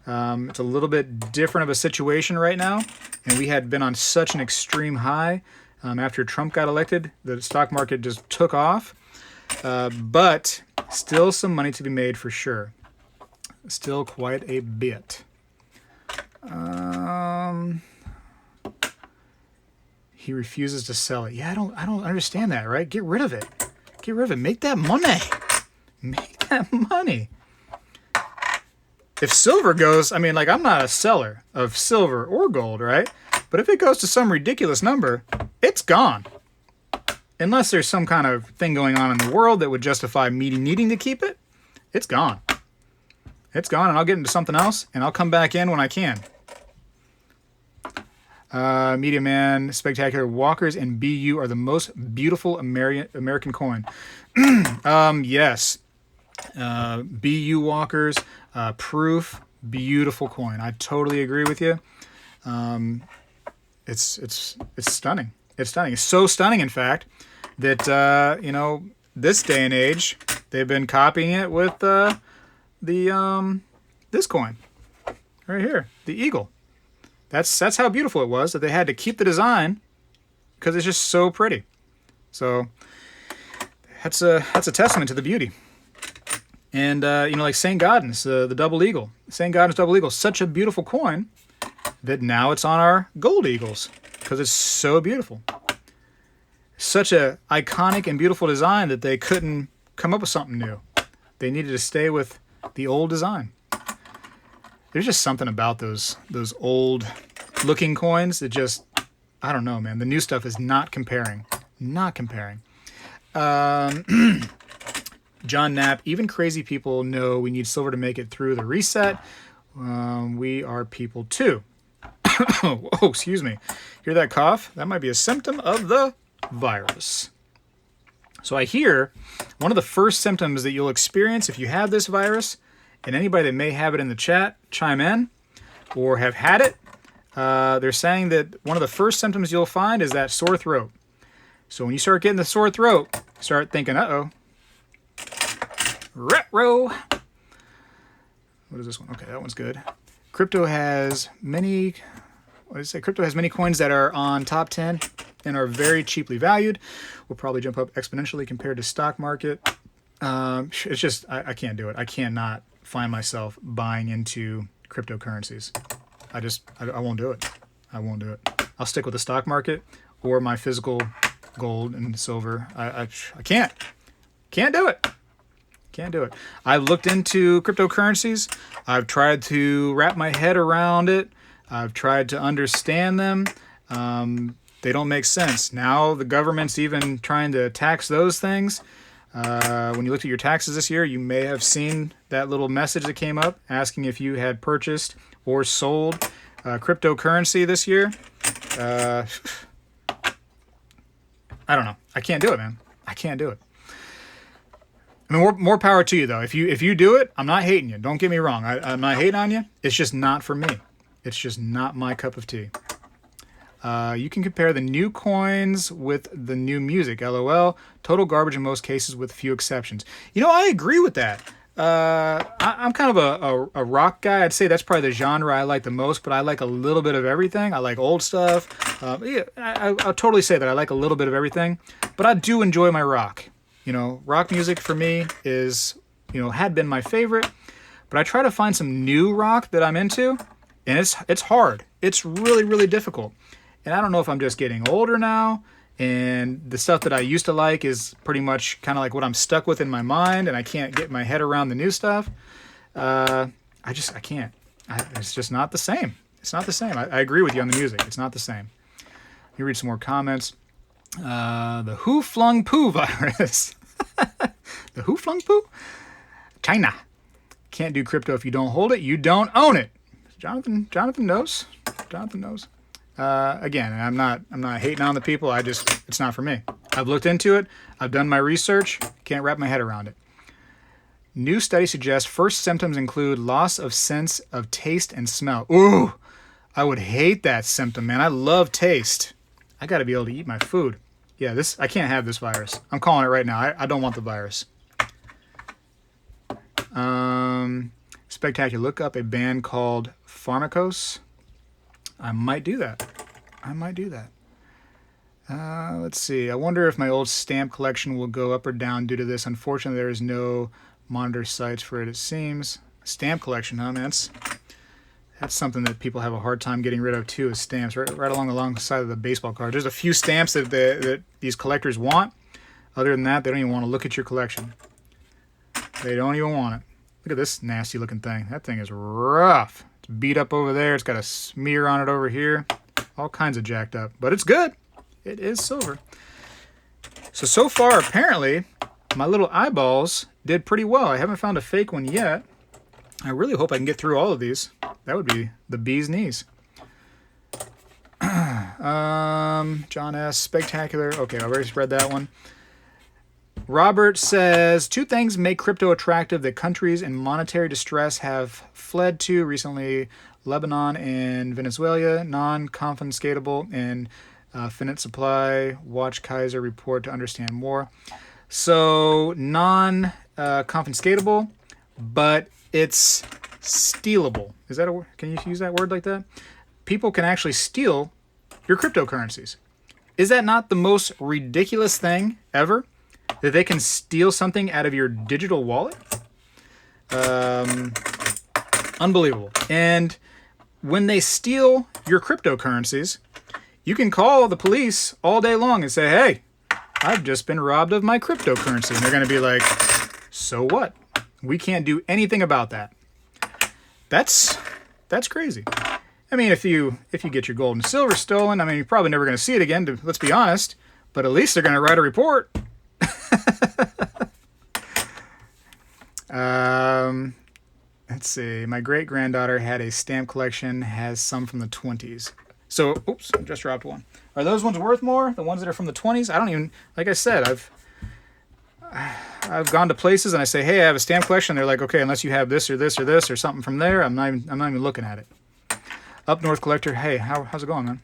A: It's a little bit different of a situation right now, and we had been on such an extreme high. After Trump got elected, the stock market just took off, but still some money to be made for sure. Still quite a bit. He refuses to sell it. Yeah, I don't understand that, right? Get rid of it. Get rid of it. Make that money. Make that money. If silver goes, I mean, like, I'm not a seller of silver or gold, right? But if it goes to some ridiculous number, it's gone. Unless there's some kind of thing going on in the world that would justify me needing to keep it, it's gone. It's gone, and I'll get into something else, and I'll come back in when I can. Media Man, Spectacular, Walkers and BU are the most beautiful American coin. Yes. BU Walkers, Proof, beautiful coin. I totally agree with you. It's stunning. It's stunning. It's so stunning, in fact, that this day and age, they've been copying it with this coin right here, the eagle. That's how beautiful it was, that they had to keep the design because it's just so pretty. So that's a testament to the beauty. And like St. Gaudens, the double eagle. St. Gaudens double eagle, such a beautiful coin that now it's on our gold eagles because it's so beautiful. Such a iconic and beautiful design that they couldn't come up with something new. They needed to stay with the old design. There's just something about those old looking coins that just, I don't know, man. The new stuff is not comparing. Not comparing. John Knapp, even crazy people know we need silver to make it through the reset. We are people too. Oh, excuse me. Hear that cough? That might be a symptom of the virus. So I hear one of the first symptoms that you'll experience if you have this virus, and anybody that may have it in the chat, chime in, or have had it, they're saying that one of the first symptoms you'll find is that sore throat. So when you start getting the sore throat, start thinking, uh-oh. Retro. What is this one? Okay, that one's good. Crypto has many coins that are on top 10 and are very cheaply valued. Will probably jump up exponentially compared to stock market. It's just, I can't do it. I cannot find myself buying into cryptocurrencies. I won't do it. I won't do it. I'll stick with the stock market or my physical gold and silver. I can't do it. Can't do it. I've looked into cryptocurrencies. I've tried to wrap my head around it. I've tried to understand them. They don't make sense. Now the government's even trying to tax those things. When you looked at your taxes this year, you may have seen that little message that came up asking if you had purchased or sold cryptocurrency this year. I don't know. I can't do it, man. I can't do it. I mean, more power to you, though. If you do it, I'm not hating you. Don't get me wrong. I'm not hating on you. It's just not for me. It's just not my cup of tea. You can compare the new coins with the new music. LOL. Total garbage in most cases with few exceptions. You know, I agree with that. I'm kind of a rock guy. I'd say that's probably the genre I like the most, but I like a little bit of everything. I like old stuff. I'll totally say that I like a little bit of everything, but I do enjoy my rock. You know, rock music for me is, had been my favorite, but I try to find some new rock that I'm into, and it's hard. It's really, really difficult. And I don't know if I'm just getting older now, and the stuff that I used to like is pretty much kind of like what I'm stuck with in my mind, and I can't get my head around the new stuff. I can't. It's just not the same. It's not the same. I agree with you on the music. It's not the same. Let me read some more comments. The Who Flung Poo virus. The Who Flung Poo? China. Can't do crypto if you don't hold it. You don't own it. Jonathan knows. Jonathan knows. Again, I'm not hating on the people. It's not for me. I've looked into it. I've done my research. Can't wrap my head around it. New study suggests first symptoms include loss of sense of taste and smell. Ooh, I would hate that symptom, man. I love taste. I got to be able to eat my food. Yeah, I can't have this virus. I'm calling it right now. I don't want the virus. Spectacular. Look up a band called Pharmacos. I might do that. Let's see. I wonder if my old stamp collection will go up or down due to this. Unfortunately, there is no monitor sites for it seems. Stamp collection, huh, man? That's something that people have a hard time getting rid of, too, is stamps. Right alongside of the baseball card. There's a few stamps that these collectors want. Other than that, they don't even want to look at your collection. They don't even want it. Look at this nasty-looking thing. That thing is rough. It's beat up over there. It's got a smear on it over here. All kinds of jacked up. But it's good. It is silver. So far, apparently, my little eyeballs did pretty well. I haven't found a fake one yet. I really hope I can get through all of these. That would be the bee's knees. John S. Spectacular. Okay, I already read that one. Robert says, 2 things make crypto attractive that countries in monetary distress have fled to recently. Lebanon and Venezuela, non-confiscatable and finite supply. Watch Kaiser report to understand more. So, non-confiscatable, but it's stealable. Is that a word? Can you use that word like that? People can actually steal your cryptocurrencies. Is that not the most ridiculous thing ever? That they can steal something out of your digital wallet? Unbelievable. And when they steal your cryptocurrencies, you can call the police all day long and say, hey, I've just been robbed of my cryptocurrency. And they're going to be like, so what? We can't do anything about that. That's crazy. I mean, if you get your gold and silver stolen, I mean, you're probably never going to see it again, let's be honest. But at least they're going to write a report. Let's see. My great-granddaughter had a stamp collection, has some from the 20s. So, oops, I just dropped one. Are those ones worth more? The ones that are from the 20s? I don't even, like I said, I've gone to places and I say, hey, I have a stamp collection. They're like, okay, unless you have this or this or this or something from there, I'm not even looking at it. Up North Collector, hey, how's it going, man?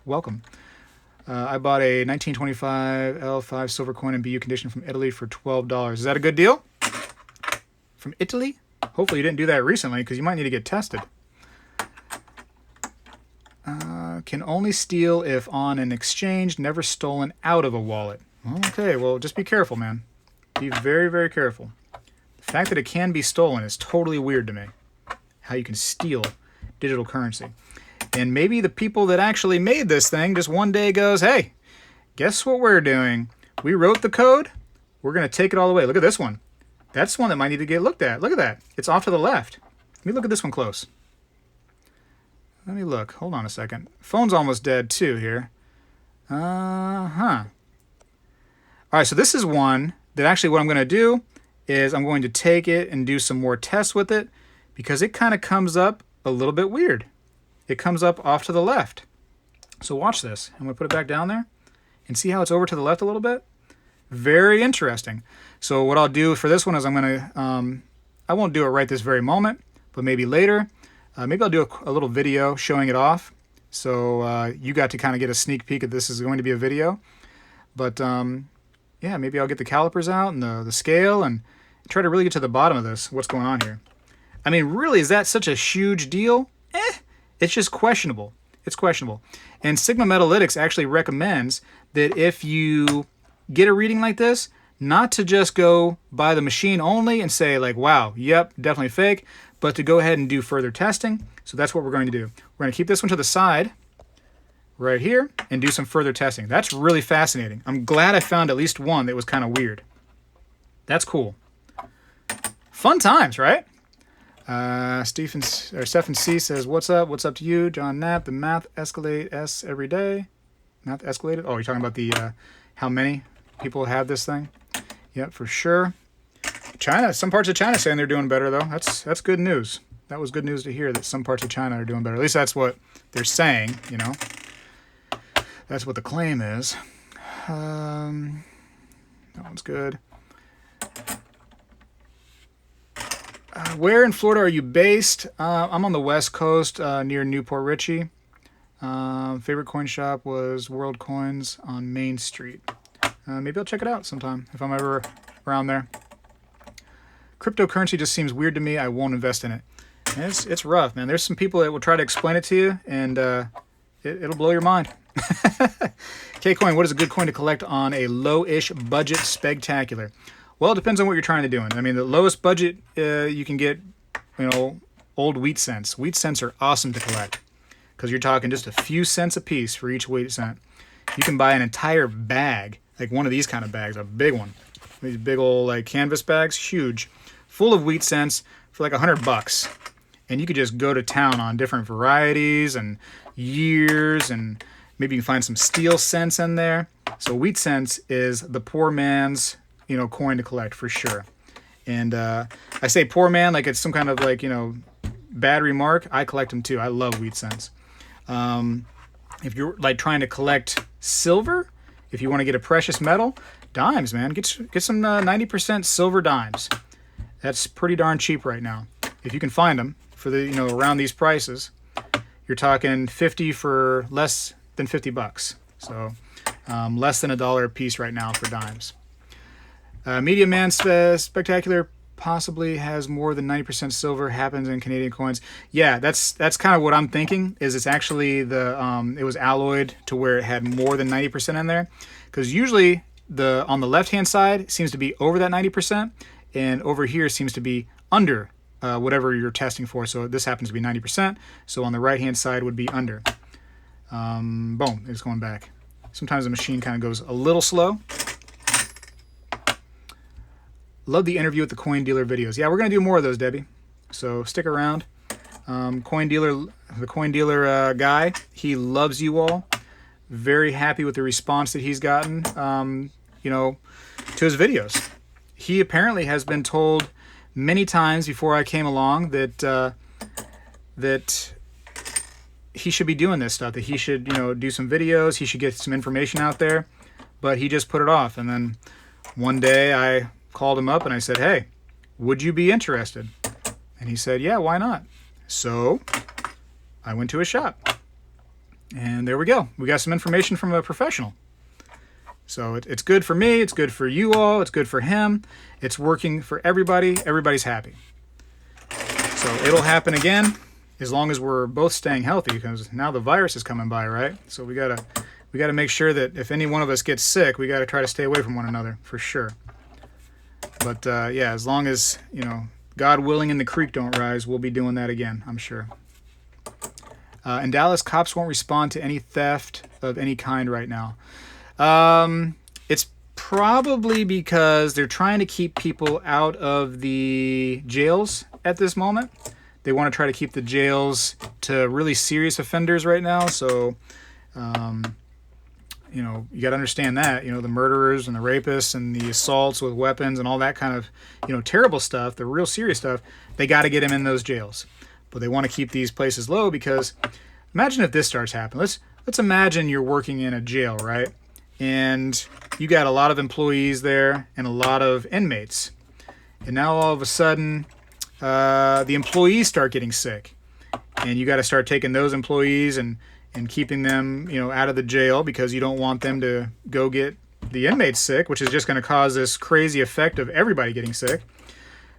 A: Welcome. I bought a 1925 L5 silver coin in BU condition from Italy for $12. Is that a good deal? From Italy? Hopefully you didn't do that recently because you might need to get tested. Can only steal if on an exchange, never stolen out of a wallet. Okay, well, just be careful, man. Be very, very careful. The fact that it can be stolen is totally weird to me. How you can steal digital currency. And maybe the people that actually made this thing just one day goes, hey, guess what we're doing? We wrote the code. We're going to take it all the way. Look at this one. That's one that might need to get looked at. Look at that. It's off to the left. Let me look at this one close. Let me look. Hold on a second. Phone's almost dead too here. All right, so this is one that actually what I'm going to do is I'm going to take it and do some more tests with it because it kind of comes up a little bit weird. It comes up off to the left. So watch this. I'm going to put it back down there and see how it's over to the left a little bit. Very interesting. So what I'll do for this one is I'm going to, I won't do it right this very moment, but maybe later. Maybe I'll do a little video showing it off. So you got to kind of get a sneak peek at this is going to be a video. But yeah, maybe I'll get the calipers out and the scale and try to really get to the bottom of this, what's going on here. I mean, really, is that such a huge deal? It's just questionable. It's questionable. And Sigma Metalytics actually recommends that if you get a reading like this, not to just go by the machine only and say like, wow, yep, definitely fake, but to go ahead and do further testing. So that's what we're going to do. We're going to keep this one to the side right here and do some further testing. That's really fascinating. I'm glad I found at least one that was kind of weird. That's cool. Fun times, right? Stephen C says, what's up? What's up to you? John Knapp, the math escalate S every day. Math escalated? Oh, you're talking about the how many people have this thing? Yep, for sure. China, some parts of China saying they're doing better, though. That's good news. That was good news to hear that some parts of China are doing better. At least that's what they're saying, you know. That's what the claim is. That one's good. Where in Florida are you based? I'm on the West Coast near Port Richey. Favorite coin shop was World Coins on Main Street. Maybe I'll check it out sometime if I'm ever around there. Cryptocurrency just seems weird to me. I won't invest in it. And it's rough, man. There's some people that will try to explain it to you, and it'll blow your mind. K-Coin, what is a good coin to collect on a low-ish budget Spegtacular? Well, it depends on what you're trying to do. I mean, the lowest budget you can get, you know, old wheat cents. Wheat cents are awesome to collect because you're talking just a few cents a piece for each wheat cent. You can buy an entire bag, like one of these kind of bags, a big one. These big old like canvas bags, huge, full of wheat cents for like $100. And you could just go to town on different varieties and years, and maybe you can find some steel cents in there. So wheat cents is the poor man's, you know, coin to collect for sure. And I say poor man like it's some kind of like, you know, bad remark. I collect them too. I love wheat cents. If you're like trying to collect silver, if you want to get a precious metal, dimes, man, get some 90% silver dimes. That's pretty darn cheap right now. If you can find them for the, you know, around these prices, you're talking 50 for less than $50. So less than $1 a piece right now for dimes. Media Man Spectacular possibly has more than 90% silver, happens in Canadian coins. Yeah, that's kind of what I'm thinking, is it's actually the it was alloyed to where it had more than 90% in there, because usually on the left hand side seems to be over that 90%, and over here seems to be under whatever you're testing for. So this happens to be 90%. So on the right-hand side would be under. Boom, it's going back. Sometimes the machine kind of goes a little slow. Love the interview with the coin dealer videos. Yeah, we're going to do more of those, Debbie. So stick around. The coin dealer guy, he loves you all. Very happy with the response that he's gotten, you know, to his videos. He apparently has been told many times before I came along that that he should be doing this stuff, that he should, you know, do some videos, he should get some information out there, but he just put it off. And then one day I called him up and I said, hey, would you be interested? And he said, yeah, why not? So I went to his shop. And there we go. We got some information from a professional. So it's good for me. It's good for you all. It's good for him. It's working for everybody. Everybody's happy. So it'll happen again as long as we're both staying healthy, because now the virus is coming by, right? So we gotta make sure that if any one of us gets sick, we gotta try to stay away from one another for sure. But yeah, as long as, you know, God willing and the creek don't rise, we'll be doing that again, I'm sure. In Dallas, cops won't respond to any theft of any kind right now. It's probably because they're trying to keep people out of the jails at this moment. They want to try to keep the jails to really serious offenders right now. So, you know, you got to understand that, you know, the murderers and the rapists and the assaults with weapons and all that kind of, you know, terrible stuff, the real serious stuff, they got to get them in those jails. But they want to keep these places low because imagine if this starts happening. Let's imagine you're working in a jail, right? And you got a lot of employees there and a lot of inmates. And now all of a sudden, the employees start getting sick. And you got to start taking those employees and keeping them, you know, out of the jail because you don't want them to go get the inmates sick, which is just going to cause this crazy effect of everybody getting sick.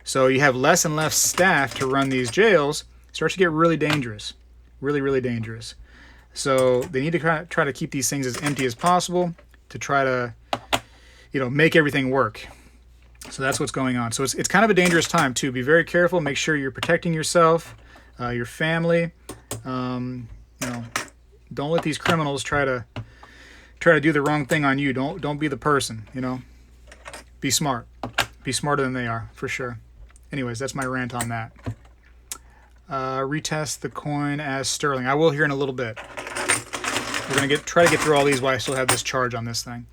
A: So you have less and less staff to run these jails. It starts to get really dangerous. Really, really dangerous. So they need to try to keep these things as empty as possible to try to, you know, make everything work. So that's what's going on. So it's kind of a dangerous time too. Be very careful. Make sure you're protecting yourself, your family. You know, don't let these criminals try to do the wrong thing on you. Don't be the person. You know, be smart. Be smarter than they are for sure. Anyways, that's my rant on that. Retest the coin as sterling. I will here in a little bit. We're gonna try to get through all these while I still have this charge on this thing.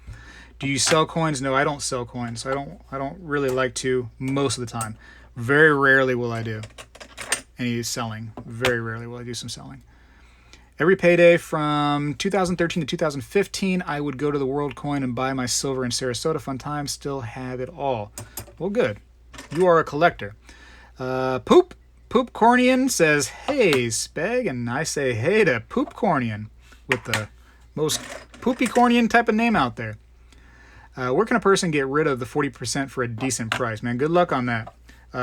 A: Do you sell coins? No, I don't sell coins. I don't really like to most of the time. Very rarely will I do any selling. Very rarely will I do some selling. Every payday from 2013 to 2015, I would go to the World Coin and buy my silver in Sarasota. Fun time. Still have it all. Well, good. You are a collector. Poopcornian says, hey, Speg, and I say, hey to Poopcornian with the most poopycornian type of name out there. Where can a person get rid of the 40% for a decent price? Man, good luck on that.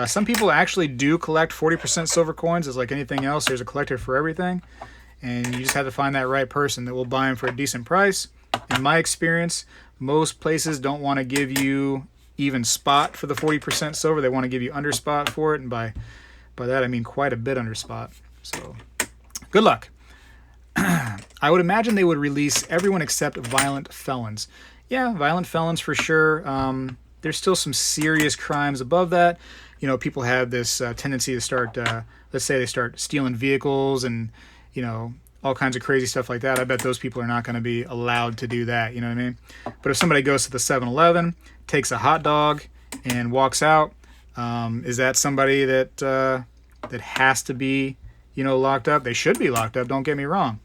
A: Some people actually do collect 40% silver coins. It's like anything else. There's a collector for everything. And you just have to find that right person that will buy them for a decent price. In my experience, most places don't want to give you even spot for the 40% silver. They want to give you under spot for it. And by that, I mean quite a bit under spot. So good luck. I would imagine they would release everyone except violent felons. Yeah, violent felons for sure. There's still some serious crimes above that. You know, people have this tendency to start, let's say they start stealing vehicles and, you know, all kinds of crazy stuff like that. I bet those people are not going to be allowed to do that. You know what I mean? But if somebody goes to the 7-Eleven, takes a hot dog, and walks out, is that somebody that has to be, you know, locked up? They should be locked up. Don't get me wrong.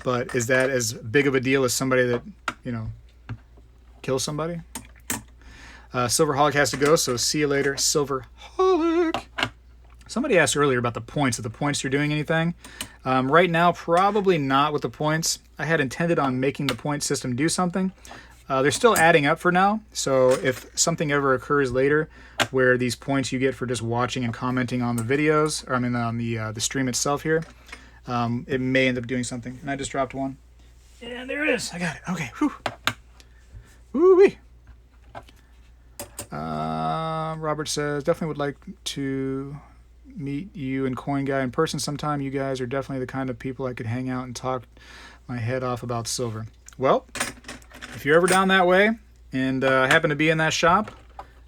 A: But is that as big of a deal as somebody that, you know, kills somebody? Silverholic has to go, so see you later, Silverholic. Somebody asked earlier about the points. If the points are doing anything. Right now, probably not with the points. I had intended on making the point system do something. They're still adding up for now. So if something ever occurs later where these points you get for just watching and commenting on the videos, or I mean on the stream itself here, it may end up doing something. And I just dropped one. And there it is. I got it. Okay. Whew. Woo-wee. Robert says, definitely would like to meet you and Coin Guy in person sometime. You guys are definitely the kind of people I could hang out and talk my head off about silver. Well, if you're ever down that way and happen to be in that shop,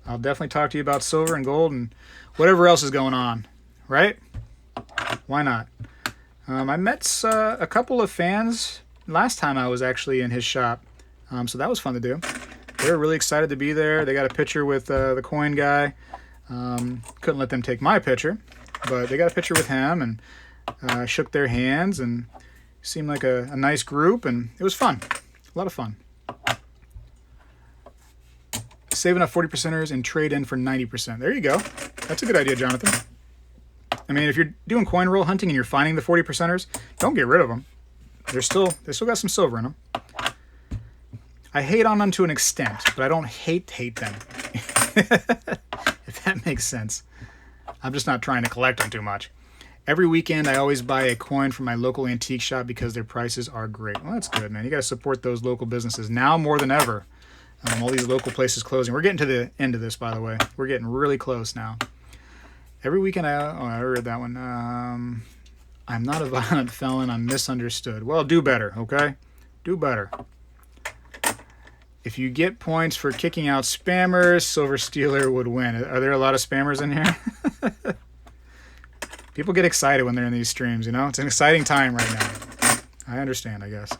A: I'll definitely talk to you about silver and gold and whatever else is going on, right? Why not? I met a couple of fans last time I was actually in his shop, so that was fun to do. They were really excited to be there. They got a picture with the Coin Guy. Couldn't let them take my picture, but they got a picture with him and shook their hands, and seemed like a nice group, and it was fun. A lot of fun. Save enough 40%ers and trade in for 90%. There you go. That's a good idea, Jonathan. I mean, if you're doing coin roll hunting and you're finding the 40%ers, don't get rid of them. They still got some silver in them. I hate on them to an extent, but I don't hate them. If that makes sense. I'm just not trying to collect them too much. Every weekend, I always buy a coin from my local antique shop because their prices are great. Well, that's good, man. You got to support those local businesses now more than ever. All these local places closing. We're getting to the end of this, by the way. We're getting really close now. Every weekend, I read that one. I'm not a violent felon. I'm misunderstood. Well, do better, okay? Do better. If you get points for kicking out spammers, Silver Stealer would win. Are there a lot of spammers in here? People get excited when they're in these streams, you know? It's an exciting time right now. I understand, I guess.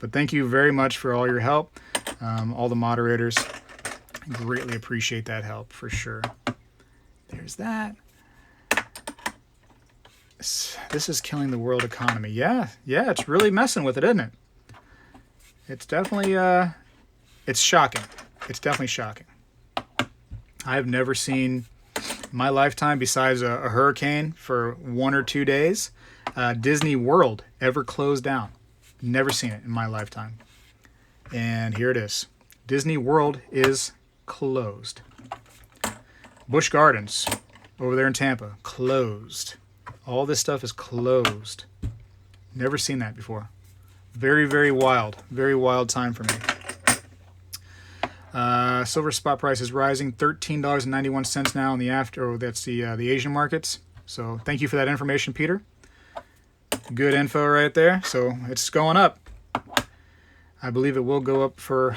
A: But thank you very much for all your help. All the moderators. I greatly appreciate that help, for sure. There's that. This is killing the world economy. Yeah, it's really messing with it, isn't it? It's definitely, it's shocking. It's definitely shocking. I've never seen, in my lifetime, besides a hurricane for 1 or 2 days, Disney World ever closed down. Never seen it in my lifetime. And here it is. Disney World is closed. Busch Gardens, over there in Tampa, closed. All this stuff is closed. Never seen that before. Very, very wild. Very wild time for me. Silver spot price is rising, $13.91 now in the that's the Asian markets. So thank you for that information, Peter. Good info right there. So it's going up. I believe it will go up for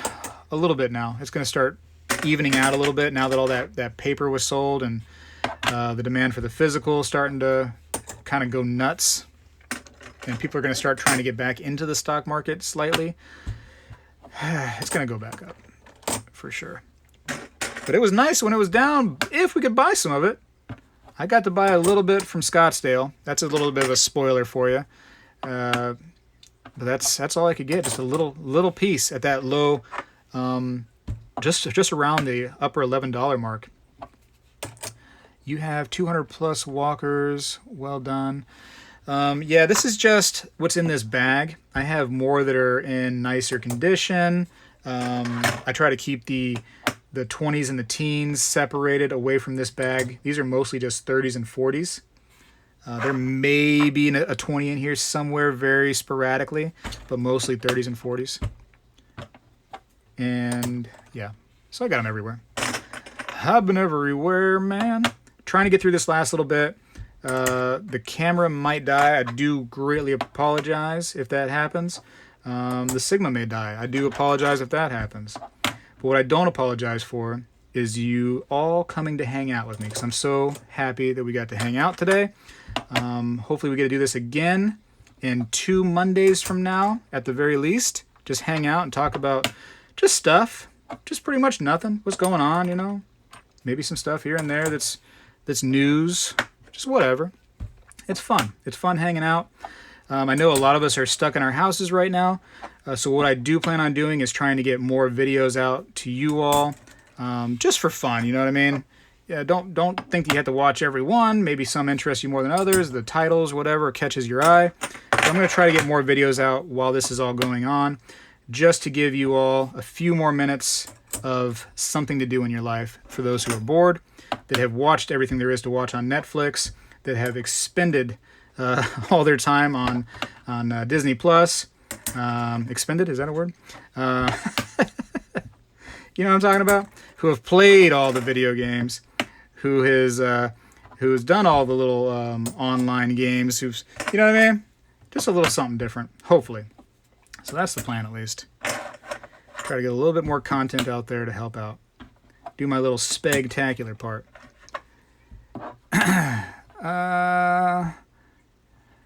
A: a little bit now. It's going to start evening out a little bit now that all that paper was sold, and the demand for the physical is starting to kind of go nuts. And people are going to start trying to get back into the stock market slightly. It's going to go back up for sure. But it was nice when it was down, if we could buy some of it. I got to buy a little bit from Scottsdale. That's a little bit of a spoiler for you. But that's all I could get, just a little piece at that low, just around the upper $11 mark. You have 200 plus walkers. Well done. Yeah, this is just what's in this bag. I have more that are in nicer condition. I try to keep the 20s and the teens separated away from this bag. These are mostly just 30s and 40s. There may be a 20 in here somewhere very sporadically, but mostly 30s and 40s. And yeah, so I got them everywhere. I've been everywhere, man. Trying to get through this last little bit. The camera might die. I do greatly apologize if that happens. The Sigma may die. I do apologize if that happens. But what I don't apologize for is you all coming to hang out with me, because I'm so happy that we got to hang out today. Hopefully we get to do this again in 2 Mondays from now, at the very least. Just hang out and talk about just stuff. Just pretty much nothing. What's going on, you know? Maybe some stuff here and there that's news. Just whatever. It's fun. It's fun hanging out. I know a lot of us are stuck in our houses right now. So what I do plan on doing is trying to get more videos out to you all. Just for fun, you know what I mean? Yeah, don't think that you have to watch every one. Maybe some interest you more than others. The titles, whatever, catches your eye. So I'm going to try to get more videos out while this is all going on, just to give you all a few more minutes of something to do in your life for those who are bored, that have watched everything there is to watch on Netflix, that have expended all their time on Disney Plus. Expended, is that a word? You know what I'm talking about? Who have played all the video games, who has who's done all the little online games, who's, you know what I mean? Just a little something different, hopefully. So that's the plan, at least. Try to get a little bit more content out there to help out. Do my little Spegtacular part.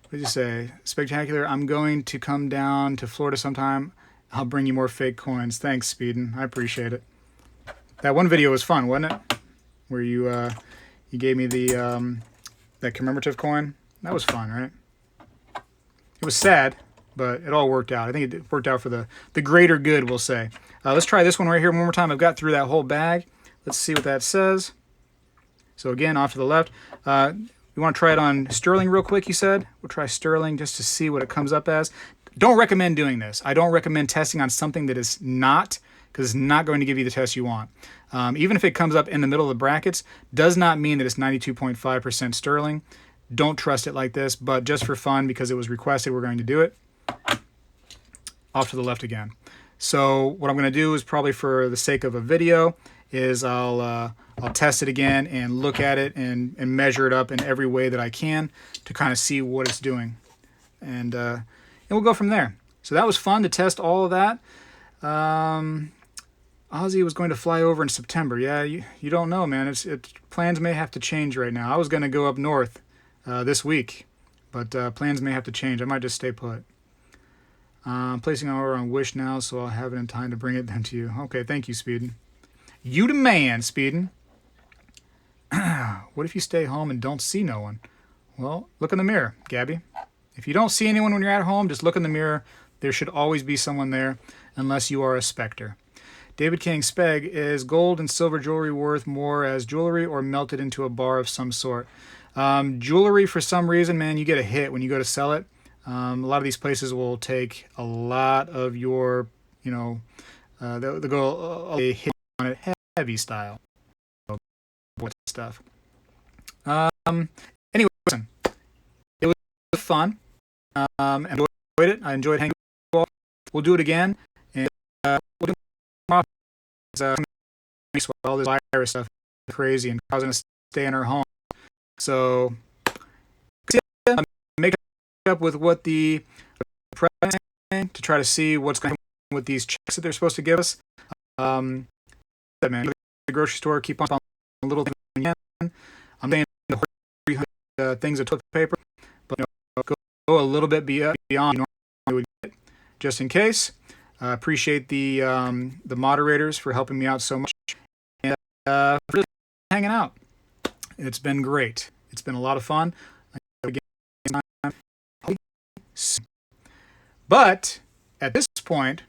A: What did you say? Spegtacular, I'm going to come down to Florida sometime. I'll bring you more fake coins. Thanks, Speedin. I appreciate it. That one video was fun, wasn't it? Where you gave me the that commemorative coin. That was fun, right? It was sad, but it all worked out. I think it worked out for the greater good, we'll say. Let's try this one right here one more time. I've got through that whole bag. Let's see what that says. So again, off to the left. You want to try it on sterling real quick, you said? We'll try sterling just to see what it comes up as. Don't recommend doing this. I don't recommend testing on something that is not, because it's not going to give you the test you want. Even if it comes up in the middle of the brackets, does not mean that it's 92.5% sterling. Don't trust it like this, but just for fun, because it was requested, we're going to do it. Off to the left again. So what I'm going to do is, probably for the sake of a video, is I'll test it again and look at it and measure it up in every way that I can to kind of see what it's doing. And we'll go from there. So that was fun to test all of that. Ozzy was going to fly over in September. Yeah, you don't know, man. Plans may have to change right now. I was going to go up north this week, but plans may have to change. I might just stay put. I'm placing an order on Wish now, so I'll have it in time to bring it then to you. Okay, thank you, Speedin. You the man, Speedin. What if you stay home and don't see no one? Well, look in the mirror, Gabby. If you don't see anyone when you're at home, just look in the mirror. There should always be someone there, unless you are a specter. David King, Speg, is gold and silver jewelry worth more as jewelry or melted into a bar of some sort? Jewelry, for some reason, man, you get a hit when you go to sell it. A lot of these places will take a lot of your, they'll go a hit on it heavy style. What stuff. Anyway, listen, it was fun. I enjoyed it. I enjoyed hanging with you all. We'll do it again, and we'll do more. All this virus stuff is crazy and causing us to stay in our home. So, yeah, make up with what the president is saying to try to see what's going on with these checks that they're supposed to give us. Man, the grocery store, keep on a little thing again. I'm saying 300 things of toilet paper, but go a little bit beyond you normally would get, just in case. Appreciate the moderators for helping me out so much, and for really hanging out. It's been great. It's been a lot of fun. But at this point,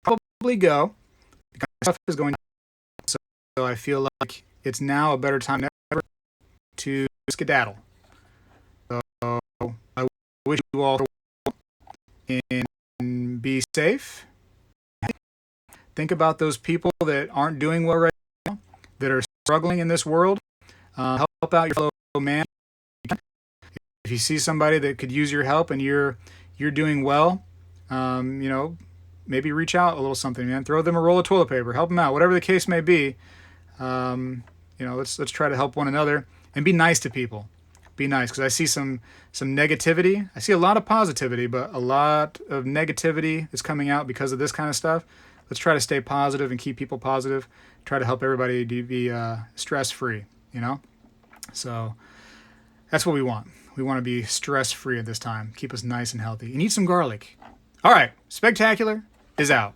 A: probably go because stuff is going. So I feel like it's now a better time than ever to skedaddle. So I wish you all and be safe. Think about those people that aren't doing well right now, that are struggling in this world. Help out your fellow man. If you see somebody that could use your help and you're doing well, maybe reach out a little something, man. Throw them a roll of toilet paper. Help them out, whatever the case may be. Let's try to help one another and be nice to people. Be nice, because I see some negativity. I see a lot of positivity, but a lot of negativity is coming out because of this kind of stuff. Let's try to stay positive and keep people positive. Try to help everybody to be stress-free, So that's what we want. We want to be stress-free at this time. Keep us nice and healthy. And eat some garlic. All right, Spegtacular is out.